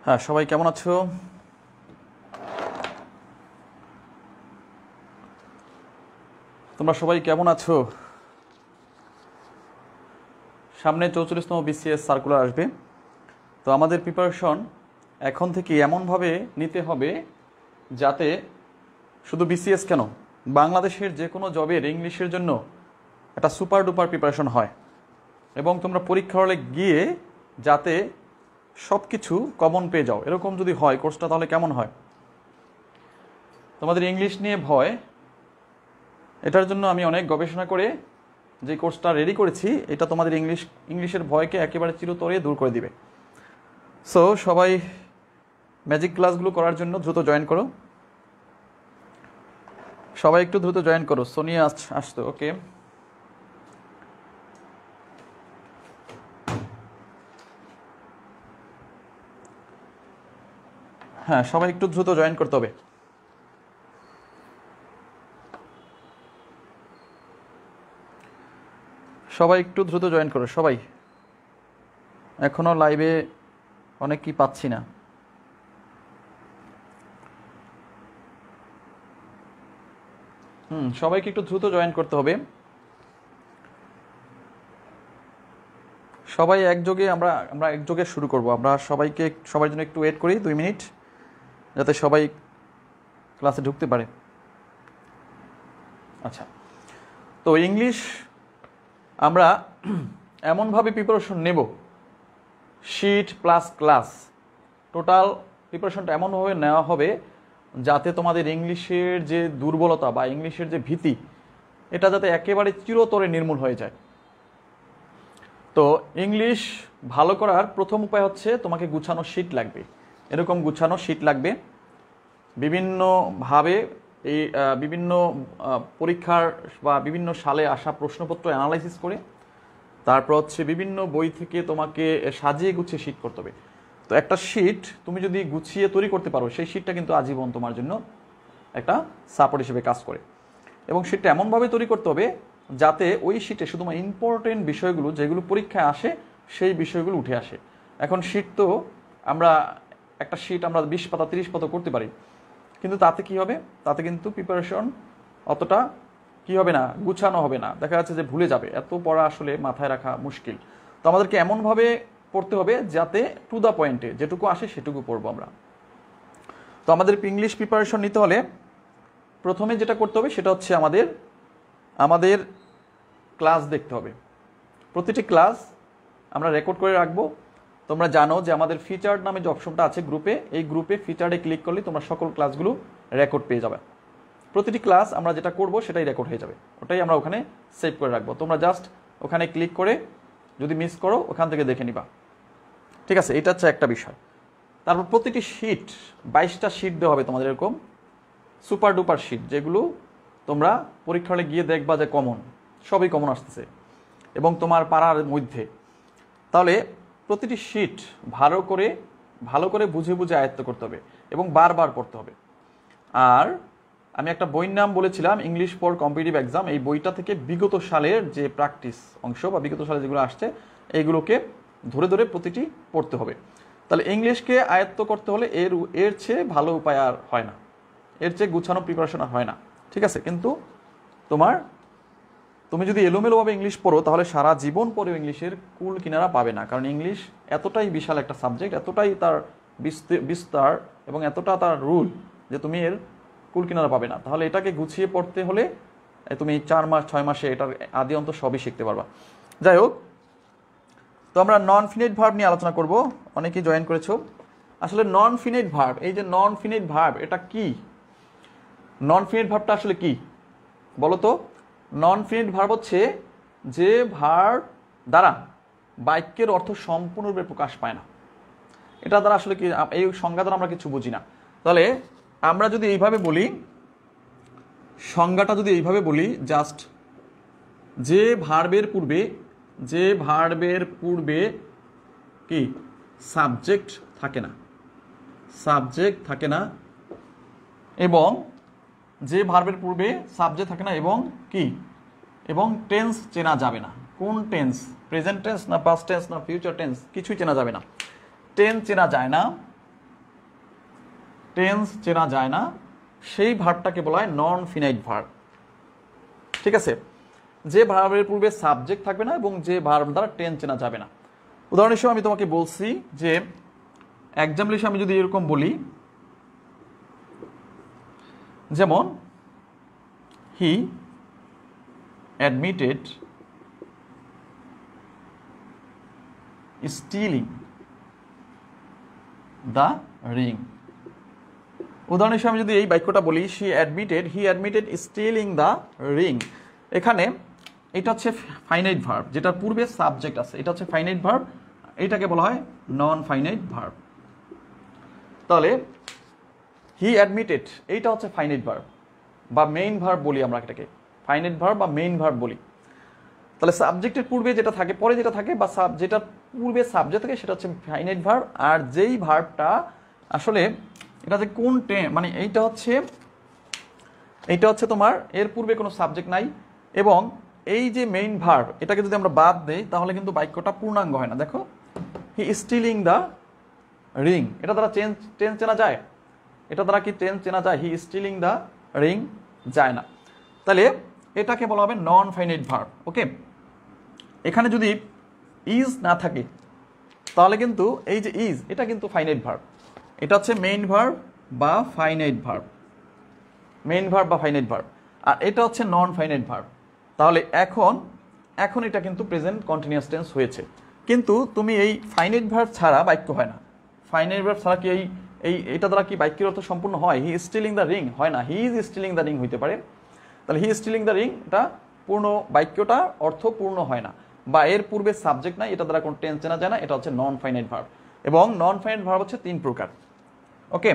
হ্যাঁ, সবাই কেমন আছো? তোমরা সবাই কেমন আছো? সামনে 44তম বিসিএস সার্কুলার আসবে, তো আমাদের প্রিপারেশন এখন থেকে এমনভাবে নিতে হবে যাতে শুধু বিসিএস কেন, বাংলাদেশের যে কোনো জবের ইংলিশের জন্য একটা সুপার ডুপার প্রিপারেশন হয়, এবং তোমরা পরীক্ষা হলে গিয়ে যাতে সব কিছু কমন পেয়ে যাও। এরকম যদি হয় কোর্সটা, তাহলে কেমন হয়? তোমাদের ইংলিশ নিয়ে ভয়, এটার জন্য আমি অনেক গবেষণা করে যে কোর্সটা রেডি করেছি, এটা তোমাদের ইংলিশের ভয়কে একেবারে চিরতরে দূর করে দিবে। সো সবাই ম্যাজিক ক্লাসগুলো করার জন্য দ্রুত জয়েন করো, সবাই একটু দ্রুত জয়েন করো। সোনিয়া আসতো, ওকে। হ্যাঁ, সবাই একটু দ্রুত জয়েন করতে হবে। সবাই একটু দ্রুত জয়েন করো, সবাই। এখনো লাইভে অনেক কি পাচ্ছি না। সবাইকে একটু দ্রুত জয়েন করতে হবে। সবাই একযোগে আমরা একযোগে শুরু করব। আমরা সবার জন্য একটু ওয়েট করি 2 মিনিট, যাতে সবাই ক্লাসে ঢুকতে পারে। আচ্ছা, তো ইংলিশ আমরা এমনভাবে প্রিপারেশন নেব, শিট প্লাস ক্লাস, টোটাল প্রিপারেশনটা এমনভাবে নেওয়া হবে যাতে তোমাদের ইংলিশের যে দুর্বলতা বা ইংলিশের যে ভীতি, এটা যাতে একেবারে চিরতরে নির্মূল হয়ে যায়। তো ইংলিশ ভালো করার প্রথম উপায় হচ্ছে তোমাকে গুছানো শিট লাগবে। এরকম গুছানো শিট লাগবে, বিভিন্নভাবে এই বিভিন্ন পরীক্ষার বা বিভিন্ন সালে আসা প্রশ্নপত্র অ্যানালাইসিস করে, তারপর হচ্ছে বিভিন্ন বই থেকে তোমাকে সাজিয়ে গুছিয়ে শিট করতে হবে। তো একটা শিট তুমি যদি গুছিয়ে তৈরি করতে পারো, সেই শিটটা কিন্তু আজীবন তোমার জন্য একটা সাপোর্ট হিসেবে কাজ করে। এবং শিটটা এমনভাবে তৈরি করতে হবে যাতে ওই শিটে শুধুমাত্র ইম্পর্টেন্ট বিষয়গুলো, যেগুলো পরীক্ষায় আসে, সেই বিষয়গুলো উঠে আসে। এখন শিট তো একটা শিট আমরা 20 পাতা 30 পাতা করতে পারি, কিন্তু তাতে কি হবে? তাতে কিন্তু প্রিপারেশন অতটা কি হবে না, গুছানো হবে না, দেখা যাচ্ছে যে ভুলে যাবে। এত পড়া আসলে মাথায় রাখা মুশকিল। তো আমাদেরকে এমনভাবে পড়তে হবে যাতে টু দ্য পয়েন্টে যেটুকু আসে সেটুকু পড়বো আমরা। তো আমাদের ইংলিশ প্রিপারেশন নিতে হলে প্রথমে যেটা করতে হবে সেটা হচ্ছে আমাদের ক্লাস দেখতে হবে। প্রতিটি ক্লাস আমরা রেকর্ড করে রাখবো। তোমরা জানো যে আমাদের ফিচার্ড নামে যে অপশনটা আছে গ্রুপে, এই গ্রুপে ফিচার্ডে ক্লিক করলে তোমরা সকল ক্লাসগুলো রেকর্ড পেয়ে যাবে। প্রতিটি ক্লাস আমরা যেটা করব সেটাই রেকর্ড হয়ে যাবে, ওটাই আমরা ওখানে সেভ করে রাখবো। তোমরা জাস্ট ওখানে ক্লিক করে যদি মিস করো ওখান থেকে দেখে নিবা, ঠিক আছে? এটা হচ্ছে একটা বিষয়। তারপর প্রতিটি শিট 22টা শিট দেওয়া হবে তোমাদের, এরকম সুপার ডুপার শিট, যেগুলো তোমরা পরীক্ষা হলে গিয়ে দেখবা যে কমন, সবই কমন আসতেছে এবং তোমার পাড়ার মধ্যে। তাহলে প্রতিটি শিট ভালো করে বুঝে বুঝে আয়ত্ত করতে হবে এবং বারবার পড়তে হবে। আর আমি একটা বইয়ের নাম বলেছিলাম, ইংলিশ ফর কম্পিটিটিভ এক্সাম। এই বইটা থেকে বিগত সালের যে প্র্যাকটিস অংশ বা বিগত সালে যেগুলো আসছে, এইগুলোকে ধরে ধরে প্রতিটি পড়তে হবে। তাহলে ইংলিশকে আয়ত্ত করতে হলে এর চেয়ে ভালো উপায় আর হয় না, এর চেয়ে গুছানো প্রিপারেশন আর হয় না, ঠিক আছে? কিন্তু তুমি যদি এলোমেলোভাবে ইংলিশ পড়ো তাহলে সারা জীবন পরেও ইংলিশের কুল কিনারা পাবে না। কারণ ইংলিশ এতটাই বিশাল একটা সাবজেক্ট, এতটাই তার বিস্তার এবং এতটা তার রুল যে তুমি এর কুল কিনারা পাবে না। তাহলে এটাকে গুছিয়ে পড়তে হলে তুমি 4 মাস 6 মাসে এটার আদি অন্ত সবই শিখতে পারবা। যাই হোক, তো আমরা নন ফিনিট ভার্ব নিয়ে আলোচনা করব। অনেকেই জয়েন করেছো। আসলে নন ফিনিট ভার্ব, এই যে নন ফিনিট ভার্ব, এটা কি? নন ফিনিট ভার্বটা আসলে কি বলো তো? নন ফিনিট ভার্ব হচ্ছে যে ভার্ব দ্বারা বাক্যের অর্থ সম্পূর্ণরূপে প্রকাশ পায় না। এটা দ্বারা আসলে কি এই সংজ্ঞা দ্বারা আমরা কিছু বুঝি না। তাহলে আমরা যদি এইভাবে বলি, সংজ্ঞাটা যদি এইভাবে বলি, জাস্ট যে ভার্বের পূর্বে কি সাবজেক্ট থাকে না, এবং যে ভার্বের পূর্বে সাবজেক্ট থাকে না এবং কি এবং টেন্স চেনা যাবে না। কোন টেন্স, প্রেজেন্ট টেন্স না পাস্ট টেন্স না ফিউচার টেন্স, কিছুই চেনা যাবে না। টেন্স চেনা যায় না, সেই ভার্বটাকে বলা হয় নন ফিনাইট ভার্ব। ঠিক আছে, যে ভার্বের পূর্বে সাবজেক্ট থাকবে না এবং যে ভার্ব দ্বারা টেন্স চেনা যাবে না। উদাহরণ হিসেবে আমি তোমাকে বলছি যে এক্সাম্পল হিসেবে আমি যদি এরকম বলি, যেমন হি অ্যাডমিটেড স্টিলিং দ্য রিং। উদাহরণ হিসেবে আমি যদি এই বাক্যটা বলি, হি অ্যাডমিটেড স্টিলিং দ্য রিং, এখানে এটা হচ্ছে ফাইনাইট ভার্ব, যেটার পূর্বে সাবজেক্ট আছে, এটা হচ্ছে ফাইনাইট ভার্ব, এটাকে বলা হয় নন ফাইনাইট ভার্ব। তাহলে হি অ্যাডমিটেড এইটা হচ্ছে ফাইনাইট ভার্ব বা মেইন ভার্ব বলি আমরা এটাকে, ফাইনাইট ভার্ব বা মেইন ভার্ব বলি। তাহলে সাবজেক্টের পূর্বে যেটা থাকে, পরে যেটা থাকে, বা যেটার পূর্বে সাবজেক্ট থাকে সেটা হচ্ছে ফাইনাইট ভার্ব। আর যেই ভার্বটা আসলে এটা যে কোন মানে এইটা হচ্ছে তোমার এর পূর্বে কোনো সাবজেক্ট নাই, এবং এই যে মেইন ভার্ব এটাকে যদি আমরা বাদ দেই তাহলে কিন্তু বাক্যটা পূর্ণাঙ্গ হয় না। দেখো, হি স্টিলিং দ্য রিং, এটা দ্বারা টেন্স চেনা যায়? এটা দ্বারা কি টেন্স চেনা যায়? হি স্টিলিং দ্য রিং যায় না। তাহলে এটাকে বলা হবে নন ফাইনাইট ভার্ব। ওকে, এখানে যদি ইজ না থাকে তাহলে কিন্তু এই যে ইজ, এটা কিন্তু ফাইনাইট ভার্ব, এটা হচ্ছে মেইন ভার্ব বা ফাইনাইট ভার্ব, আর এটা হচ্ছে নন ফাইনাইট ভার্ব। তাহলে এখন এটা কিন্তু প্রেজেন্ট কন্টিনিউয়াস টেন্স হয়েছে, কিন্তু তুমি এই ফাইনাইট ভার্ব ছাড়া বাক্য হয় না। ফাইনাইট ভার্ব ছাড়া কি এটা দ্বারা কি বাক্যের অর্থ সম্পূর্ণ হয়? হি স্টিলিং দ্য রিং হয় না, he is stealing the ring হইতে পারে। তাহলে হি স্টিলিং দ্য রিং এটা পূর্ণ, বাক্যটা অর্থ পূর্ণ হয় না, বা এর পূর্বে সাবজেক্ট নাই, এটা দ্বারা কোনো টেন্স চেনা যায় না, এটা হচ্ছে নন ফাইনাইট ভার্ব। এবং নন ফাইনাইট ভার্ব হচ্ছে 3 প্রকার। ওকে,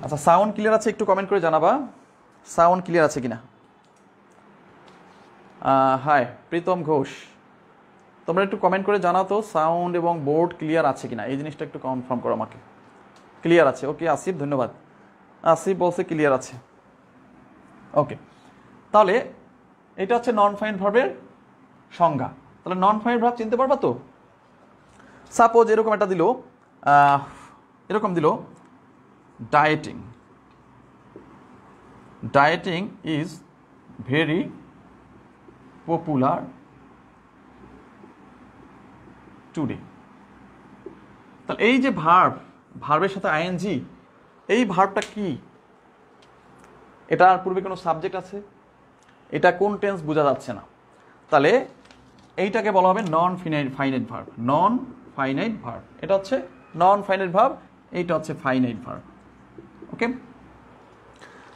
আচ্ছা, সাউন্ড ক্লিয়ার আছে? একটু কমেন্ট করে জানাবা সাউন্ড ক্লিয়ার আছে কিনা। হাই প্রীতম ঘোষ, তোমরা একটু কমেন্ট করে জানাও তো সাউন্ড এবং বোর্ড ক্লিয়ার আছে কিনা, এই জিনিসটা একটু কনফার্ম করো আমাকে। ক্লিয়ার আছে? ওকে আসিফ, ধন্যবাদ। আসিফ বলছে ক্লিয়ার আছে। ওকে, তাহলে এটা হচ্ছে নন ফাইনাইট ভার্বের সংজ্ঞা। তাহলে নন ফাইনাইট ভার্ব চিনতে পারবা তো? সাপোজ এরকম একটা দিল, dieting is very popular today. তাহলে এই যে ভার্বের সাথে আইএনজি, এই ভার্বটা কি? এটার পূর্বে কোনো সাবজেক্ট আছে, এটা কোন টেন্স বোঝা যাচ্ছে না, তাহলে এইটাকে বলা হবে non finite verb. Non finite verb, এটা হচ্ছে নন ফাইনাইট ভার্ব, এইটা হচ্ছে ফাইনাইট ভার্ব। ওকে,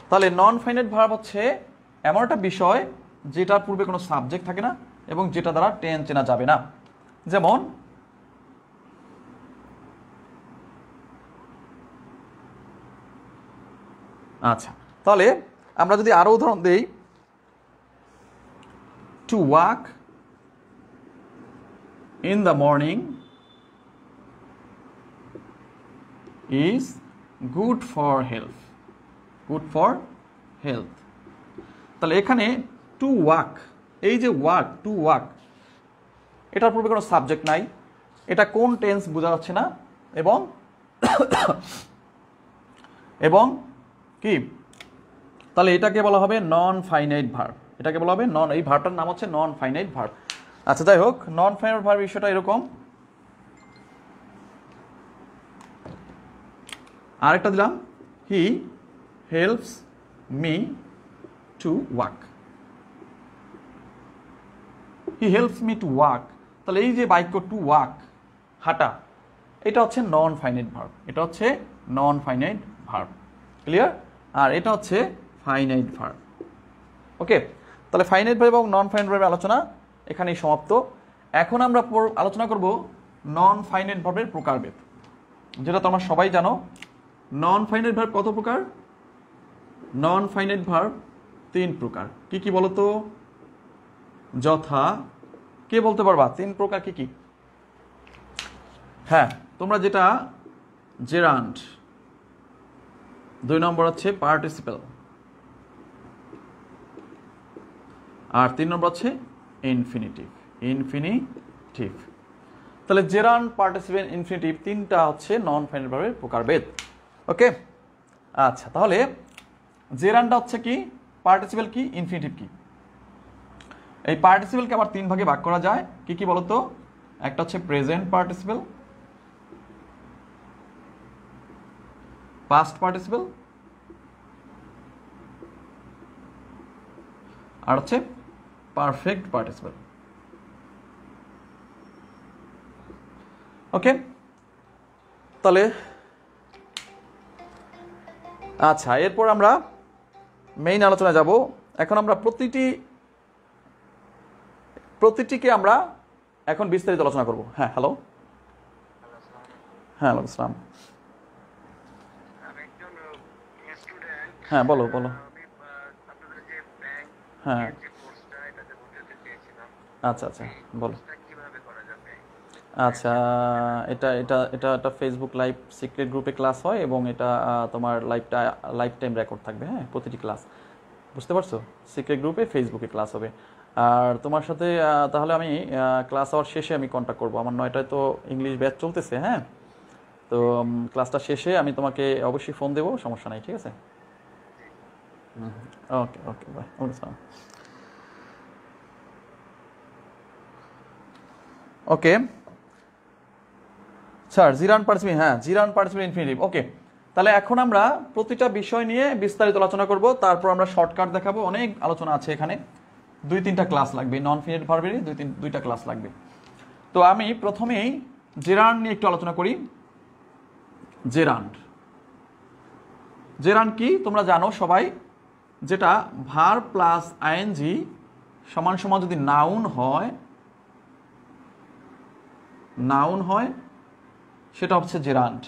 তাহলে নন ফাইনাইট ভার্ব হচ্ছে এমন একটা বিষয় যেটার পূর্বে কোনো সাবজেক্ট থাকে না এবং যেটা দ্বারা টেন্স চেনা যাবে না। যেমন আচ্ছা, তাহলে আমরা যদি আরো উদাহরণ দেই, to walk in the morning is good for health. তাহলে এখানে টু ওয়াক, এই যে টু ওয়াক, এটার পূর্বে কোনো সাবজেক্ট নাই, এটা কোন টেন্স বোঝা যাচ্ছে না, এবং কি, তাহলে এটাকে বলা হবে নন ফাইনাইট ভার্ব। এটাকে বলা হবে এই ভার্বটার নাম হচ্ছে নন ফাইনাইট ভার্ব। আচ্ছা, যাই হোক, নন ফাইনাইট ভার্ব বিষয়টা এরকম। আরেকটা দিলাম, he helps me to walk. He helps me to walk, তাহলে এই যে বাক্য টু ওয়াক, হাঁটা, এটা হচ্ছে নন ফাইনাইট ভার্ব। ক্লিয়ার? আর এটা হচ্ছে ফাইনাইট ভার্ব। ওকে, তাহলে ফাইনাইট ভার্ব এবং নন ফাইনাইট ভার্বের আলোচনা এখানেই সমাপ্ত। এখন আমরা আলোচনা করব নন ফাইনাইট ভার্বের প্রকারভেদ, যেটা তোমরা সবাই জানো। নন ফাইনাইট ভার্ব কত প্রকার? নন ফাইনাইট ভার্ব 3 প্রকার। কি কি বলো তো? যথা, কে বলতে পারবা 3 প্রকার কি কি? হ্যাঁ, তোমরা যেটা জেরান্ড, 2 নম্বর হচ্ছে পার্টিসিপেল, আর 3 নম্বর হচ্ছে ইনফিনিটিভ। ইনফিনিটিভ। তাহলে জেরান্ড, পার্টিসিপেল, ইনফিনিটিভ 3টা হচ্ছে নন ফাইনাইট ভার্বের প্রকারভেদ। ওকে, আচ্ছা, তাহলে জেরান্ডটা হচ্ছে কি, পার্টিসিপেল কি, ইনফিনিটিভ কি? এই পার্টিসিপেলকে আবার 3 ভাগে ভাগ করা যায়। কি কি বলতো? একটা হচ্ছে প্রেজেন্ট পার্টিসিপেল, পাস্ট পার্টিসিপেল, আর হচ্ছে পারফেক্ট পার্টিসিপেল। ওকে, তাহলে আচ্ছা, এরপর আমরা মেইন আলোচনায় যাব। এখন আমরা প্রতিটিকে আমরা এখন বিস্তারিত আলোচনা করব। হ্যাঁ, হ্যালো। হ্যাঁ, ওয়ালাইকুম আসসালাম। হ্যাঁ, বলো বলো। হ্যাঁ, আচ্ছা আচ্ছা, বলো। আচ্ছা, এটা এটা এটা একটা ফেসবুক লাইভ সিক্রেট গ্রুপে ক্লাস হয়, এবং এটা তোমার লাইফ টাইম রেকর্ড থাকবে। হ্যাঁ, প্রতিটি ক্লাস, বুঝতে পারছো? সিক্রেট গ্রুপে ফেসবুকে ক্লাস হবে। আর তোমার সাথে তাহলে আমি ক্লাস আওয়ার শেষে আমি কন্ট্যাক্ট করবো। আমার 9টায় তো ইংলিশ ব্যাচ চলতেছে। হ্যাঁ, তো ক্লাসটা শেষে আমি তোমাকে অবশ্যই ফোন দেবো, সমস্যা নাই, ঠিক আছে? ওকে ওকে, বাই। ওকে স্যার, জিরান পার্টিসিপেল, হ্যাঁ, জিরান পার্টিসিপেল ইনফিনিটিভ। ওকে, তাহলে এখন আমরা প্রতিটা বিষয় নিয়ে বিস্তারিত আলোচনা করব, তারপর আমরা শর্টকাট দেখাবো। অনেক আলোচনা আছে এখানে, 2-3টা ক্লাস লাগবে। নন ফাইনাইট ভার্বেরই 2টা ক্লাস লাগবে। তো আমি প্রথমেই জেরান্ড নিয়ে একটু আলোচনা করি। জেরান্ড কি তোমরা জানো সবাই, যেটা ভার্ব প্লাস আইএনজি সমান সমান যদি নাউন হয় সেটা হচ্ছে জেরান্ড।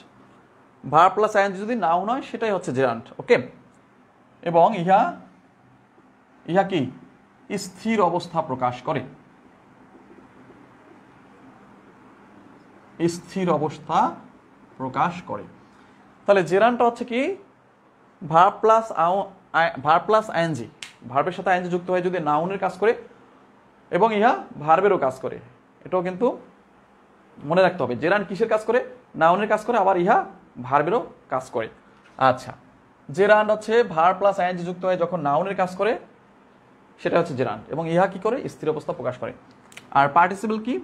ভার্ব প্লাস আইএনজি যদি নাউন হয় সেটাই হচ্ছে জেরান্ড। ওকে, এবং ইহা কি স্থির অবস্থা প্রকাশ করে। স্থির অবস্থা প্রকাশ করে। তাহলে জেরান্ডটা হচ্ছে কি, ভার্ব প্লাস আইএনজি, ভার্বের সাথে আইএনজি যুক্ত হয়ে যদি নাউনের কাজ করে, এবং ইহা ভার্বেরও কাজ করে। এটাও কিন্তু মনে রাখতে হবে। জেরান্ড কিসের কাজ করে? নাউনের কাজ করে, আবার ইহা ভার্বেরও কাজ করে। আচ্ছা, জেরান্ড হচ্ছে ভার্ব প্লাস আইএনজি যুক্ত হয়ে যখন নাউনের কাজ করে, সেটা হচ্ছে জেরান্ড, এবং ইহা কি করে? স্থির অবস্থা প্রকাশ করে। আর পার্টিসিপেল কি?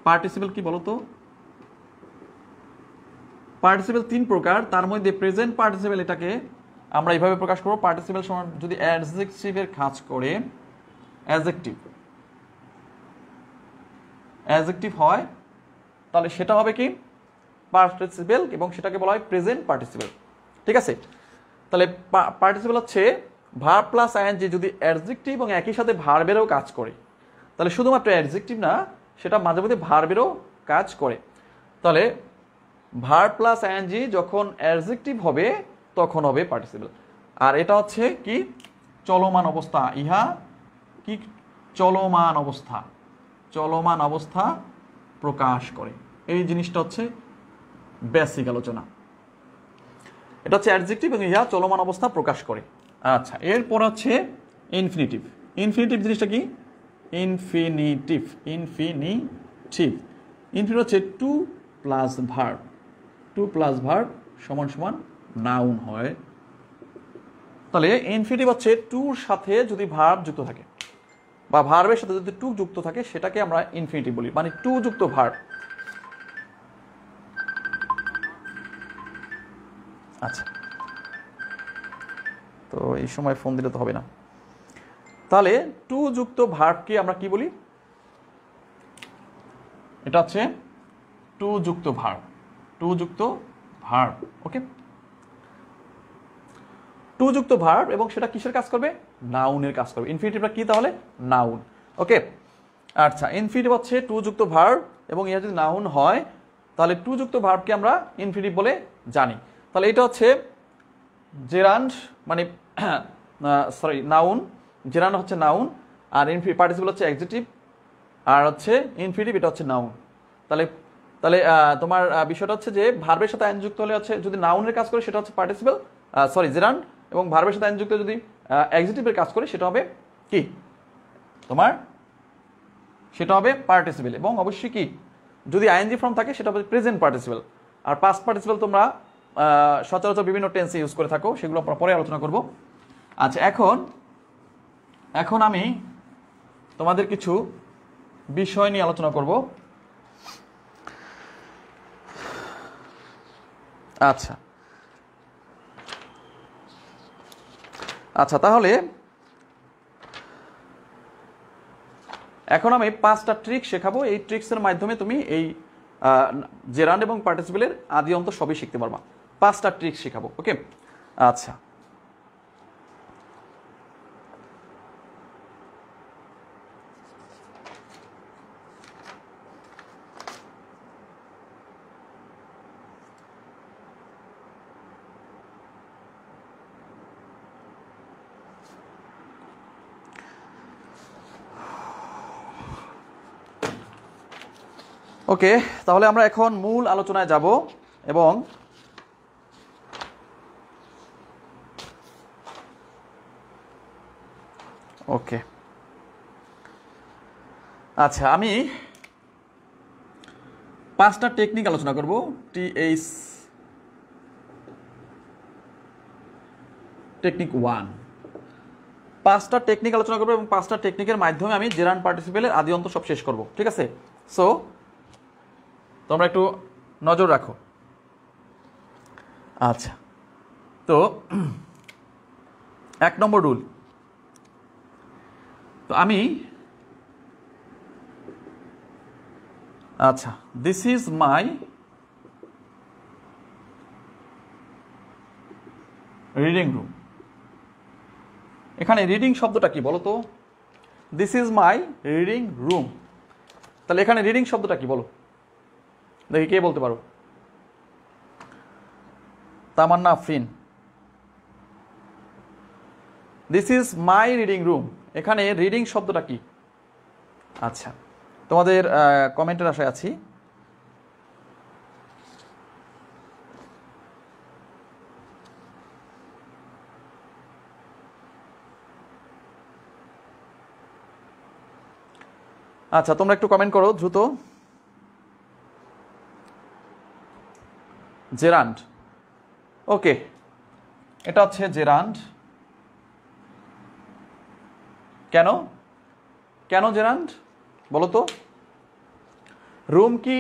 পার্টিসিপেল কি বলতো? পার্টিসিপেল 3 প্রকার, তার মধ্যে প্রেজেন্ট পার্টিসিপেল, এটাকে আমরা এইভাবে প্রকাশ করব। পার্টিসিপেল সমান যদি অ্যাডজেক্টিভের কাজ করে, অ্যাডজেক্টিভ হয়, তাহলে সেটা হবে কি পার্টিসিপেল, এবং সেটাকে বলা হয় প্রেজেন্ট পার্টিসিপেল। ঠিক আছে? তাহলে পার্টিসিপেল হচ্ছে ভার্ব প্লাস আইএনজি যদি অ্যাডজেক্টিভ এবং একই সাথে ভার্বেরও কাজ করে, তাহলে শুধুমাত্র অ্যাডজেক্টিভ না, সেটা মাঝে মধ্যে ভার্বেরও কাজ করে। তাহলে ভার্ব প্লাস আইএনজি যখন অ্যাডজেক্টিভ হবে তখন হবে পার্টিসিপেল। আর এটা হচ্ছে কি চলমান অবস্থা। ইহা কি চলমান অবস্থা প্রকাশ করে। এই জিনিসটা হচ্ছে বেসিক আলোচনা। এটা হচ্ছে অ্যাডজেক্টিভ এবং ইহা চলমান অবস্থা প্রকাশ করে। আচ্ছা, এরপর হচ্ছে ইনফিনিটিভ। ইনফিনিটিভ জিনিসটা কি? ইনফিনিটিভ হচ্ছে টু প্লাস ভার্ব সমান সমান নাউন হয়। তাহলে ইনফিনিটিভ হচ্ছে টুর সাথে যদি ভার্ব যুক্ত থাকে, বা ভার্বের সাথে যদি টু যুক্ত থাকে, সেটাকে আমরা ইনফিনিটিভ বলি, মানে টু যুক্ত ভার্ব। আচ্ছা, তো এই সময় ফোন দিলে তো হবে না। তাহলে টু যুক্ত ভার্বকে আমরা কি বলি? এটা হচ্ছে টু যুক্ত ভার্ব। ওকে, টু যুক্ত ভার্ব, এবং সেটা কিসের কাজ করবে? নাউনের কাজ করবে। ইনফিনিটিভটা কি তাহলে? নাউন। ওকে, আচ্ছা, ইনফিনিটিভ হচ্ছে টু যুক্ত ভার্ব এবং ইহা যদি নাউন হয় তাহলে টু যুক্ত ভার্বকে আমরা ইনফিনিটিভ বলে জানি। তাহলে এটা হচ্ছে জেরান্ড মানে সরি নাউন, জেরান্ড হচ্ছে নাউন, আর পার্টিসিপল হচ্ছে অ্যাডজেক্টিভ, আর হচ্ছে ইনফিনিটিভ এটা হচ্ছে নাউন। তাহলে তাহলে তোমার বিষয়টা হচ্ছে যে ভার্বের সাথে আইন যুক্ত হলে হচ্ছে যদি নাউনের কাজ করে সেটা হচ্ছে পার্টিসিপল সরি জেরান্ড, এবং ভার্বের সাথে আইন যুক্ত যদি অ্যাডজেক্টিভের কাজ করে সেটা হবে কি তোমার, সেটা হবে পার্টিসিপল। এবং অবশ্যই কি যদি আইএনজি ফর্ম থাকে সেটা হবে প্রেজেন্ট পার্টিসিপল। আর পাস্ট পার্টিসিপল তোমরা সচরাচর বিভিন্ন টেন্সে ইউজ করে থাকো, সেগুলো আমরা পরে আলোচনা করব। আচ্ছা, এখন আমি তোমাদের কিছু বিষয় নিয়ে আলোচনা করব। আচ্ছা আচ্ছা তাহলে এখন আমি 5টা ট্রিক শেখাবো। এই ট্রিক্সের মাধ্যমে তুমি এই জেরান্ড এবং পার্টিসিপলের আদি অন্ত সবই শিখতে পারবা। 5টা ট্রিক শেখাবো, ওকে? আচ্ছা, ওকে, তাহলে আমরা এখন মূল আলোচনায় যাব এবং ওকে আচ্ছা আমি 5টা টেকনিক আলোচনা করব। টেকনিক 1, 5টা টেকনিক আলোচনা করবো এবং 5টা টেকনিকের মাধ্যমে আমি জেরান্ড পার্টিসিপেলের আদি অন্ত সব শেষ করব, ঠিক আছে? সো তোমরা একটু নজর রাখো। আচ্ছা, তো 1 নম্বর রুল, তো আমি আচ্ছা this is my reading room. এখানে রিডিং শব্দটা কি বলো তো? This is my reading room. তাহলে এখানে রিডিং শব্দটা কি বলো দেখি, কে বলতে পারো? Tamanna Afrin. This is my reading room, এখানে রিডিং শব্দটা কি? আচ্ছা, তোমাদের কমেন্টের আশায় আছি। আচ্ছা, তোমরা একটু কমেন্ট করো দ্রুত। জেরান্ড, ওকে, এটা হচ্ছে জেরান্ড। কেন কেন জেরান্ড বলো তো? রুম কি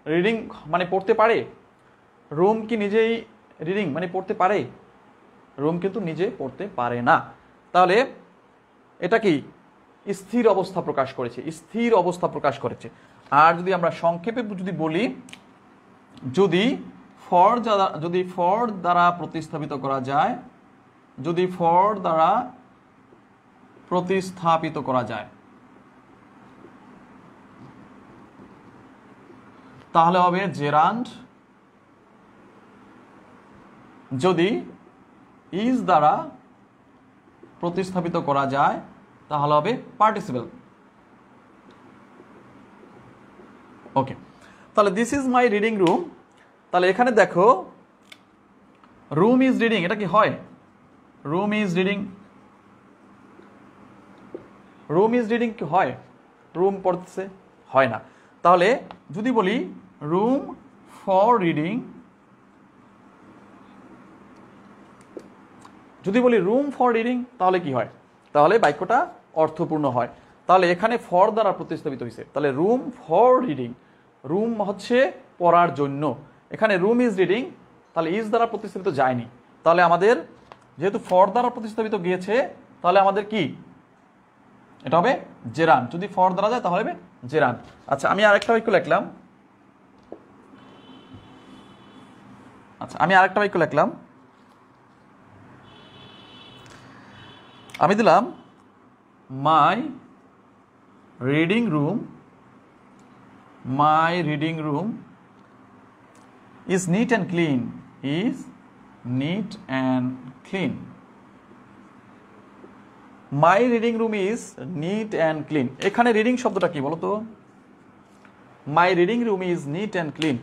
রিডিং মানে পড়তে পারে? রুম কি নিজেই রিডিং মানে পড়তে পারে? রুম কিন্তু নিজে পড়তে পারে না। তাহলে এটা কি স্থির অবস্থা প্রকাশ করেছে, স্থির অবস্থা প্রকাশ করেছে। আর যদি আমরা সংক্ষেপে যদি বলি, যদি ফর দ্বারা প্রতিস্থাপিত করা যায়, যদি ফর দ্বারা প্রতিস্থাপিত করা যায় তাহলে হবে জেরান্ড। যদি ইজ দ্বারা প্রতিস্থাপিত করা যায় তাহলে হবে পার্টিসিপল। ওকে, তাহলে this is my reading room. তাহলে এখানে দেখো রুম ইজ রিডিং, এটা কি হয়? Room is reading, room is reading কি হয়? রুম পড়তেছে, হয় না। তাহলে যদি বলি রুম ফর রিডিং, যদি বলি রুম ফর রিডিং তাহলে কি হয়? তাহলে বাক্যটা অর্থপূর্ণ হয়। তাহলে এখানে ফর দ্বারা প্রতিস্থাপিত হয়েছে, তাহলে রুম ফর রিডিং, রুম হচ্ছে পড়ার জন্য। এখানে রুম ইজ রিডিং, তাহলে ইজ দ্বারা প্রতিস্থাপিত যায়নি। তাহলে আমাদের যেহেতু ফর দ্বারা প্রতিস্থাপিত গিয়েছে তাহলে আমাদের কি এটা হবে জেরান্ড। যদি ফর দ্বারা যায় তাহলে হবে জেরান্ড। আচ্ছা, আমি আরেকটা বাক্য লিখলাম। আমি দিলাম মাই reading room my reading room is neat and clean, is neat and clean. My reading room is neat and clean, এখানে রিডিং শব্দটা কি বলো তো? মাই reading room is neat and clean,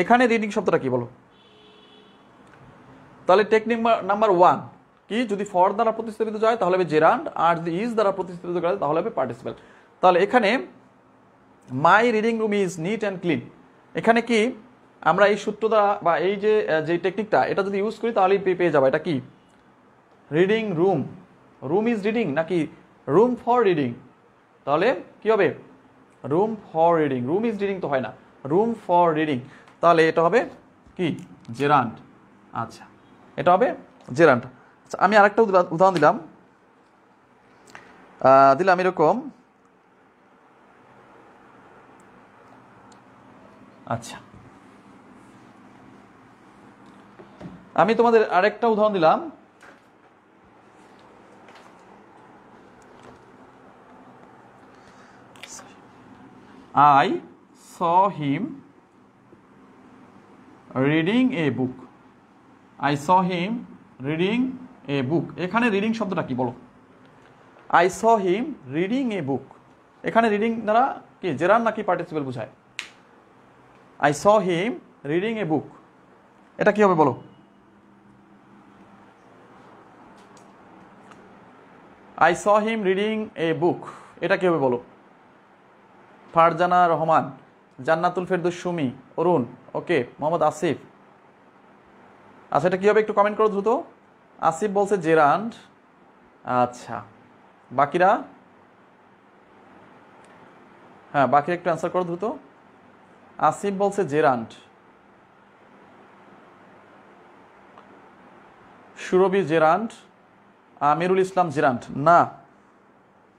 এখানে রিডিং শব্দটা কি বলো? তাহলে টেকনিক নাম্বার 1 কি, যদি ফর দ্বারা প্রতিস্থাপিত হয় তাহলে হবে জেরান্ড, আর যদি ইজ দ্বারা প্রতিস্থাপিত হয় তাহলে হবে পার্টিসিপেল। তাহলে এখানে মাই reading room is neat and clean, এখানে কি আমরা এই সূত্র দ্বারা বা এই যে টেকনিকটা এটা যদি ইউজ করি তাহলেই পেয়ে যাবো এটা কি reading room, room is reading নাকি রুম ফর রিডিং? তাহলে কি হবে room for reading, room is reading তো হয় না, রুম ফর রিডিং, তাহলে এটা হবে কি জেরান্ড। আচ্ছা এটা হবে জেরান্ড। আচ্ছা আমি আরেকটা উদাহরণ দিলাম এরকম। আচ্ছা আমি তোমাদের আরেকটা উদাহরণ দিলাম। I saw him reading a book. I saw him reading a book. এখানে রিডিং শব্দটা কি বলো? I saw him reading a book, এখানে রিডিং দ্বারা কি জেরান্ড নাকি পার্টিসিপেল বোঝায়? I saw him reading a book, এটা কি হবে বলো? I saw him reading a book, এটা কি হবে বলো? ফারজানা রহমান, জান্নাতুল ফেরদৌস সুমি, অরুণ, ওকে, মোহাম্মদ আসিফ। আচ্ছা এটা কি হবে একটু কমেন্ট করো দ্রুত। আসিফ বলছে জেরান্ড। আচ্ছা বাকিরা, হ্যাঁ বাকিরা একটু অ্যান্সার করো দ্রুত। আসিফ বলছে জেরান্ড, সুরভি জেরান্ড, আমিরুল ইসলাম জেরান্ড। না,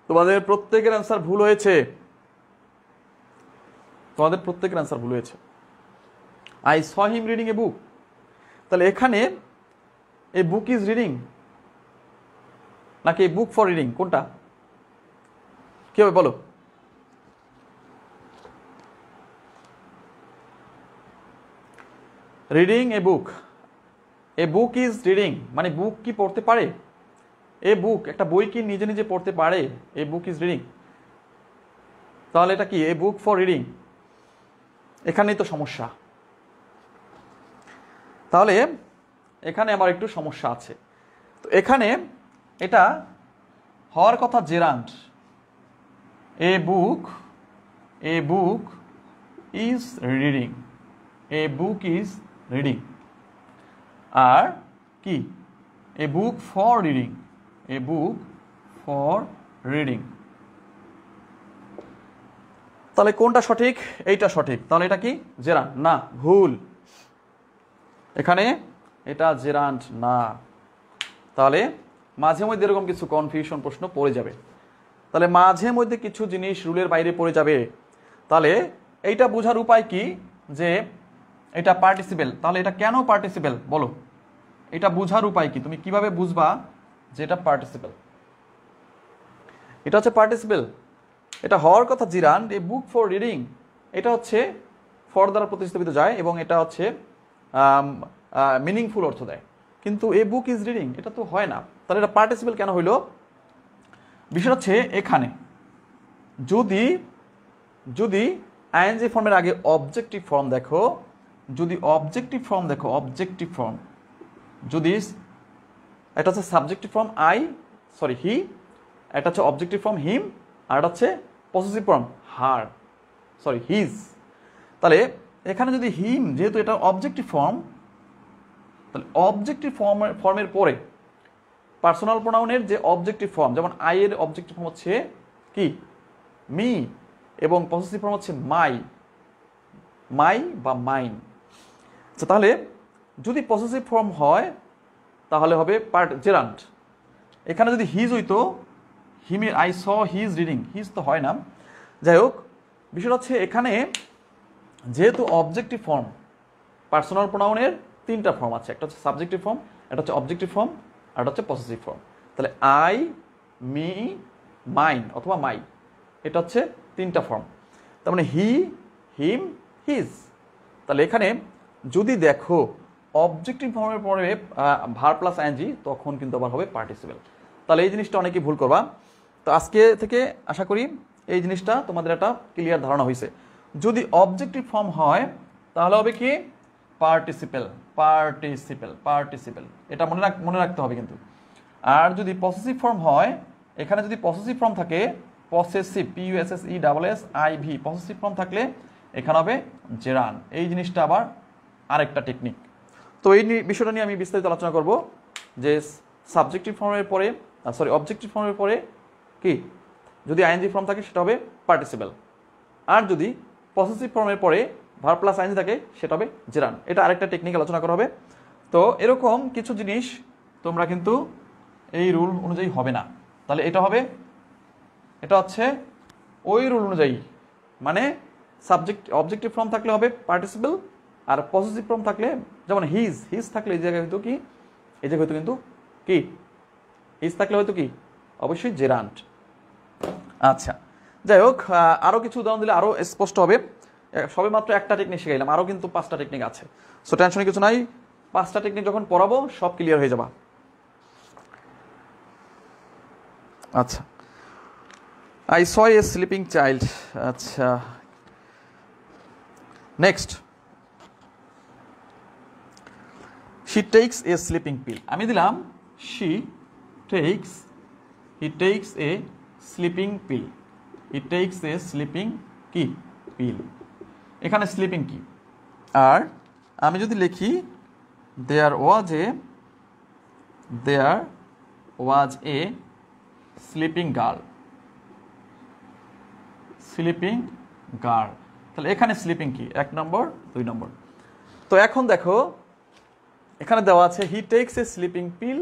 তোমাদের প্রত্যেকের অ্যান্সার ভুল হয়েছে, তোমাদের প্রত্যেকের অ্যান্সার ভুল হয়েছে। I saw him reading a বুক, তাহলে এখানে এ বুক ইজ রিডিং নাকি বুক ফর রিডিং, কোনটা কি হবে বলো? Reading a book, A book is reading মানে বুক কি পড়তে পারে? এ বুক একটা বই কি নিজে নিজে পড়তে পারে? এ বুক ইজ রিডিং, তাহলে এটা কি এ বুক ফর রিডিং? এখানেই তো সমস্যা। তাহলে এখানে আবার একটু সমস্যা আছে। তো এখানে এটা হওয়ার কথা gerund, a book is reading, a book is reading, আর কি a book for reading, a book for reading. তাহলে কোনটা সঠিক? এইটা সঠিক। তাহলে এটা কি জেরান্ড? না, ভুল, এখানে এটা জেরান্ড না। তাহলে মাঝে মধ্যে এরকম কিছু কনফিউশন প্রশ্ন পড়ে যাবে, তাহলে মাঝে মধ্যে কিছু জিনিস রুলের বাইরে পড়ে যাবে। তাহলে এইটা বোঝার উপায় কি যে এটা পার্টিসিপেল, তাহলে এটা কেন পার্টিসিপেল বলো? এটা বোঝার উপায় কি, তুমি কিভাবে বুঝবা যে এটা পার্টিসিপেল? এটা হচ্ছে পার্টিসিপেল, এটা হওয়ার কথা জিরান্ড, এ বুক ফর রিডিং, এটা হচ্ছে ফর দ্বারা প্রতিস্থাপিত যায় এবং এটা হচ্ছে মিনিংফুল অর্থ দেয়, কিন্তু এ বুক ইজ রিডিং এটা তো হয় না। তাহলে এটা পার্টিসিপেল কেন হইল? বিষয়টা হচ্ছে এখানে যদি যদি আইএনজি ফর্মের আগে অবজেক্টিভ ফর্ম দেখো, যদি অবজেক্টিভ ফর্ম দেখো, অবজেক্টিভ ফর্ম যদি এটা হচ্ছে সাবজেক্টিভ ফর্ম হি, এটা হচ্ছে অবজেক্টিভ ফর্ম হিম, আর এটা হচ্ছে পসেসিভ ফর্ম হিজ। তাহলে এখানে যদি হিম, যেহেতু এটা অবজেক্টিভ ফর্ম, তাহলে অবজেক্টিভ ফর্মের পরে পার্সোনাল প্রোনাউনের যে অবজেক্টিভ ফর্ম, যেমন আই এর অবজেক্টিভ ফর্ম হচ্ছে কি মি এবং পসেসিভ ফর্ম হচ্ছে মাই বা মাইন। আচ্ছা তাহলে যদি পসেসিভ ফর্ম হয় তাহলে হবে জেরান্ড। এখানে যদি হিজ হইতো, হিমের I saw his reading, his তো হয় না। যাই হোক, বিষয়টা হচ্ছে এখানে যেহেতু অবজেক্টিভ ফর্ম, পার্সোনাল প্রোনাউনের তিনটা ফর্ম আছে, একটা হচ্ছে সাবজেক্টিভ ফর্ম, এটা হচ্ছে অবজেক্টিভ ফর্ম, আর এটা হচ্ছে পসেসিভ ফর্ম। তাহলে আই, মি, মাইন অথবা মাই, এটা হচ্ছে তিনটা ফর্ম। তার মানে হি, হিম, হিজ। তাহলে এখানে যদি দেখো অবজেক্টিভ ফর্মের পরে ভার্ব প্লাস আইএনজি তখন কিন্তু আবার হবে পার্টিসিপেল। তাহলে এই জিনিসটা অনেকেই ভুল করবা। তো আজকে থেকে আশা করি এই জিনিসটা তোমাদের একটা ক্লিয়ার ধারণা হয়েছে। যদি অবজেক্টিভ ফর্ম হয় তাহলে হবে কি পার্টিসিপেল, পার্টিসিপেল, পার্টিসিপেল, এটা মনে রাখতে হবে কিন্তু। আর যদি পসেসিভ ফর্ম হয়, এখানে যদি পসেসিভ ফর্ম থাকে, পসেসিভ, PUSSESSIV, পসেসিভ ফর্ম থাকলে এখানে হবে জেরান। এই জিনিসটা আবার আরেকটা টেকনিক। তো এই বিষয়টা নিয়ে আমি বিস্তারিত আলোচনা করব যে সাবজেক্টিভ ফর্মের পরে অবজেক্টিভ ফর্মের পরে কি যদি আইএনজি ফর্ম থাকে সেটা হবে পার্টিসিপেল, আর যদি পসেসিভ ফর্মের পরে ভার্ব প্লাস আইএনজি থাকে সেটা হবে জেরান। এটা আরেকটা টেকনিক আলোচনা করা হবে। তো এরকম কিছু জিনিস তোমরা কিন্তু এই রুল অনুযায়ী হবে না। তাহলে এটা হবে, এটা হচ্ছে ওই রুল অনুযায়ী, মানে অবজেক্টিভ ফর্ম থাকলে হবে পার্টিসিপেল, আর পসেসিভ ফর্ম থাকলে যেমন হিজ থাকলে এই জায়গায় হয়তো কি, এই জায়গায় হয়তো কিন্তু কি, হিজ থাকলে হয়তো কি অবশ্যই জেরান্ট। আচ্ছা, যাই হোক, আরও কিছু উদাহরণ দিলে আরও স্পষ্ট হবে। সবে মাত্র একটা টেকনিক শিখাইলাম, আরও কিন্তু 5টা টেকনিক আছে। সো টেনশনের কিছু নাই, 5টা টেকনিক যখন পড়াবো সব ক্লিয়ার হয়ে যাবা। আচ্ছা, I saw a sleeping child. আচ্ছা, next, she takes a sleeping pill. আমি দিলাম he takes a sleeping pill, he takes a sleeping কি পিল। এখানে স্লিপিং কি, আর আমি যদি লিখি দেয়ার ওয়াজ এ স্লিপিং গার্ল, তাহলে এখানে স্লিপিং কি 1 নম্বর 2 নম্বর। তো এখন দেখো এখানে দেওয়া আছে হি টেকস এ স্লিপিং পিল,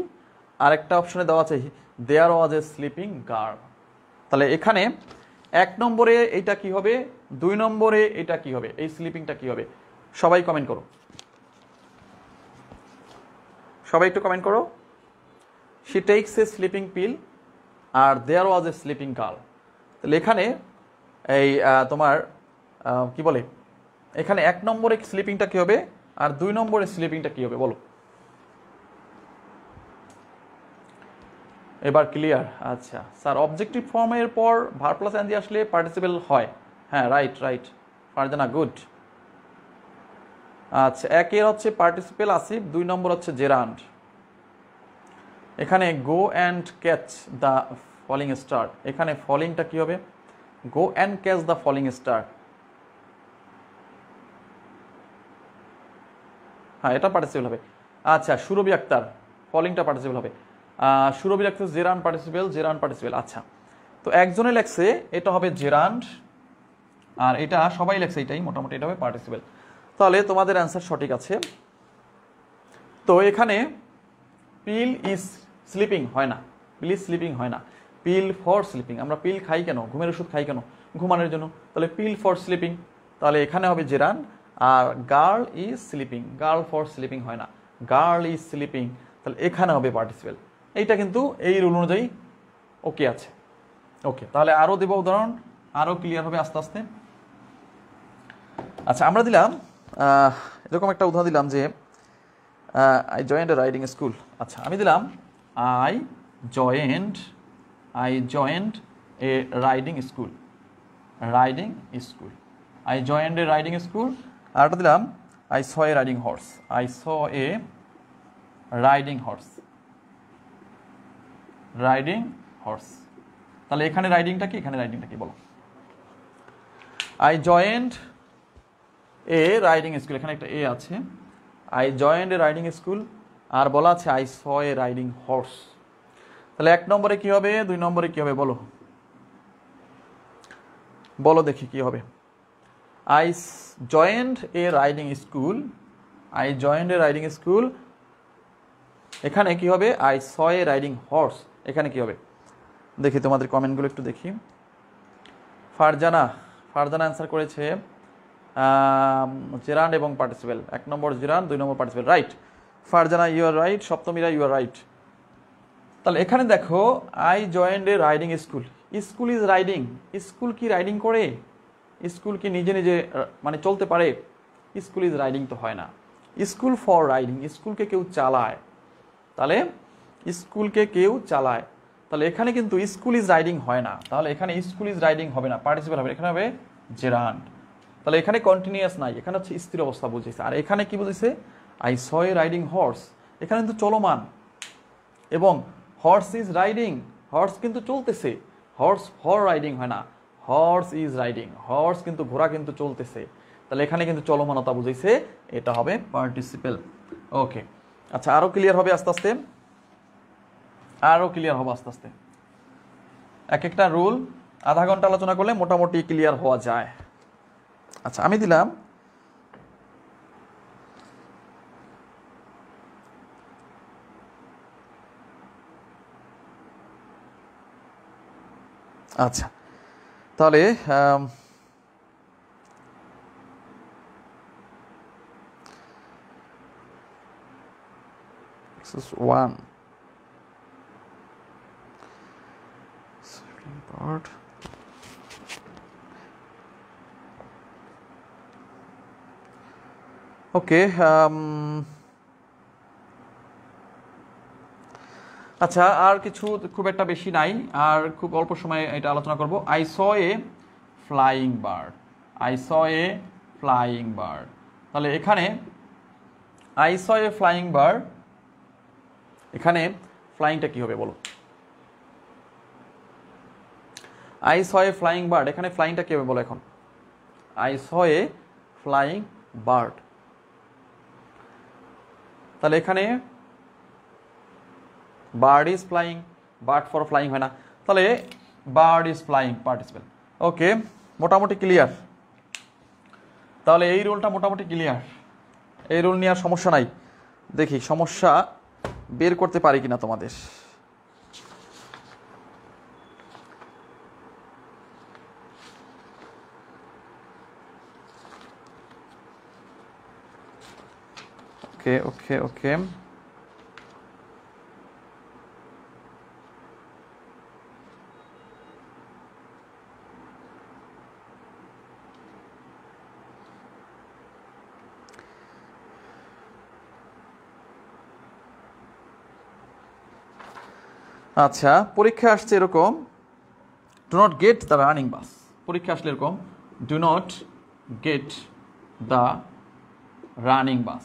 আর একটা অপশনে দেওয়া আছে দেয়ার ওয়াজ এ স্লিপিং গার্ল। তাহলে এখানে 1 নম্বরে এইটা কি হবে, 2 নম্বরে এটা কি হবে, এই স্লিপিংটা কি হবে? সবাই কমেন্ট করো, সবাই একটু কমেন্ট করো। She takes a sleeping pill আর there was a sleeping girl. তাহলে এখানে এই তোমার কি বলে, এখানে 1 নম্বরে স্লিপিংটা কি হবে আর 2 নম্বরে স্লিপিংটা কি হবে বলো। এবার ক্লিয়ার? আচ্ছা স্যার, অবজেক্টিভ ফর্মের পর ভার্ব প্লাস আইএনজি আসলে পার্টিসিপেল হয়। হ্যাঁ, রাইট ফারজানা, গুড। আচ্ছা, 1 এর হচ্ছে পার্টিসিপেল আসিফ, 2 নম্বর হচ্ছে জেরান্ড। এখানে go and catch the falling star, এখানে ফলিংটা কি হবে, go and catch the falling star. হ্যাঁ, এটা পার্টিসিপেল হবে। আচ্ছা, সুরভি আক্তার, ফলিংটা পার্টিসিপেল হবে। সুরভি আক্তার জেরান্ড পার্টিসিপেল। আচ্ছা, তো একজনে লেখছে এটা হবে জেরান্ড, আর এটা সবাই লেখছে এটাই, মোটামুটি এটা হবে পার্টিসিপেল। তাহলে তোমাদের অ্যান্সার সঠিক আছে। তো এখানে পিল ইজ স্লিপিং হয় না, পিল ফর স্লিপিং। আমরা পিল খাই কেন, ঘুমের ওষুধ খাই কেন, ঘুমানোর জন্য। তাহলে পিল ফর স্লিপিং, তাহলে এখানে হবে জেরান্ড। আর girl is sleeping, girl for sleeping হয় না, গার্ল ইজ স্লিপিং, তাহলে এখানে হবে পার্টিসিপেল। এইটা কিন্তু এই রুল অনুযায়ী ওকে আছে। ওকে, তাহলে আরও দেব উদাহরণ, আরও ক্লিয়ার হবে আস্তে আস্তে। আচ্ছা, আমরা দিলাম এরকম একটা উদাহরণ দিলাম যে I joined a riding school. আচ্ছা, আমি দিলাম I joined a riding school, I joined a riding school. আর একটা দিলাম I saw a riding horse, riding horse. তাহলে এখানে রাইডিংটা কি, এখানে রাইডিংটা কি বলো। I joined a riding school, এখানে একটা এ আছে, I joined a riding school, আর বলা আছে I saw a riding horse. তাহলে 1 নম্বরে কি হবে, 2 নম্বরে কি হবে বলো, বলো দেখি কি হবে। I joined a riding school, এখানে কি হবে, I saw a riding horse, এখানে কি হবে দেখি, তোমাদের কমেন্টগুলো একটু দেখি। ফারজানা অ্যান্সার করেছে জেরান্ড এবং পার্টিসিপেল। 1 নম্বর জেরান্ড, 2 নম্বর participle. Right Farzana, you are right. সপ্তমীরা, ইউ আর রাইট। তাহলে এখানে দেখো I joined a riding school, school is riding, school কি রাইডিং করে, স্কুল কি নিজে নিজে মানে চলতে পারে? স্কুল ইজ রাইডিং তো হয় না, স্কুল ফর রাইডিং, স্কুলকে কেউ চালায়, তাহলে স্কুলকে কেউ চালায়, তাহলে এখানে কিন্তু স্কুল ইজ রাইডিং হয় না, তাহলে এখানে স্কুল ইজ রাইডিং হবে না, পার্টিসিপেল হবে, এখানে হবে জেরান্ড। তাহলে এখানে কন্টিনিউয়াস নাই, এখানে হচ্ছে স্থির অবস্থা বুঝেছে। আর এখানে কি বুঝেছে? I saw a riding horse, এখানে কিন্তু চলমান, এবং হর্স ইজ রাইডিং, হর্স কিন্তু চলতেছে, হর্স ফর রাইডিং হয় না, হর্স ইজ রাইডিং, হর্স কিন্তু ঘোড়া কিন্তু চলতেছে, তাহলে এখানে কিন্তু চলমানতা বুঝাইছে, এটা হবে পার্টিসিপেল। ওকে, আচ্ছা আরো ক্লিয়ার হবে আস্তে আস্তে, আরো ক্লিয়ার হবে আস্তে আস্তে। এক একটা রুল আধা ঘন্টা আলোচনা করলে মোটামুটি ক্লিয়ার হওয়া যায়। আচ্ছা আমি দিলাম আচ্ছা তাহলে ওয়ান part ওকে। আচ্ছা আর কিছু খুব একটা বেশি নাই, আর খুব অল্প সময় এটা আলোচনা করব। I saw A flying bird, I saw A flying bird, তাহলে এখানে I saw A flying bird, এখানে ফ্লাইংটা কি হবে বলো? I saw A flying bird, এখানে ফ্লাইংটা কি হবে বলো এখন? I saw A flying bird, তাহলে এখানে bird is flying, bird for flying হয় না, তাহলে বার্ড ইজ ফ্লাইং পার্টিসিপেল। ওকে, মোটামুটি ক্লিয়ার, তাহলে এই রুলটা মোটামুটি ক্লিয়ার, এই রুল নিয়ে আর সমস্যা নাই। দেখি সমস্যা বের করতে পারি কিনা তোমাদের। ওকে ওকে ওকে, আচ্ছা পরীক্ষা আসছে এরকম, do not get the running bus, পরীক্ষা আসলে এরকম do not get the running bus,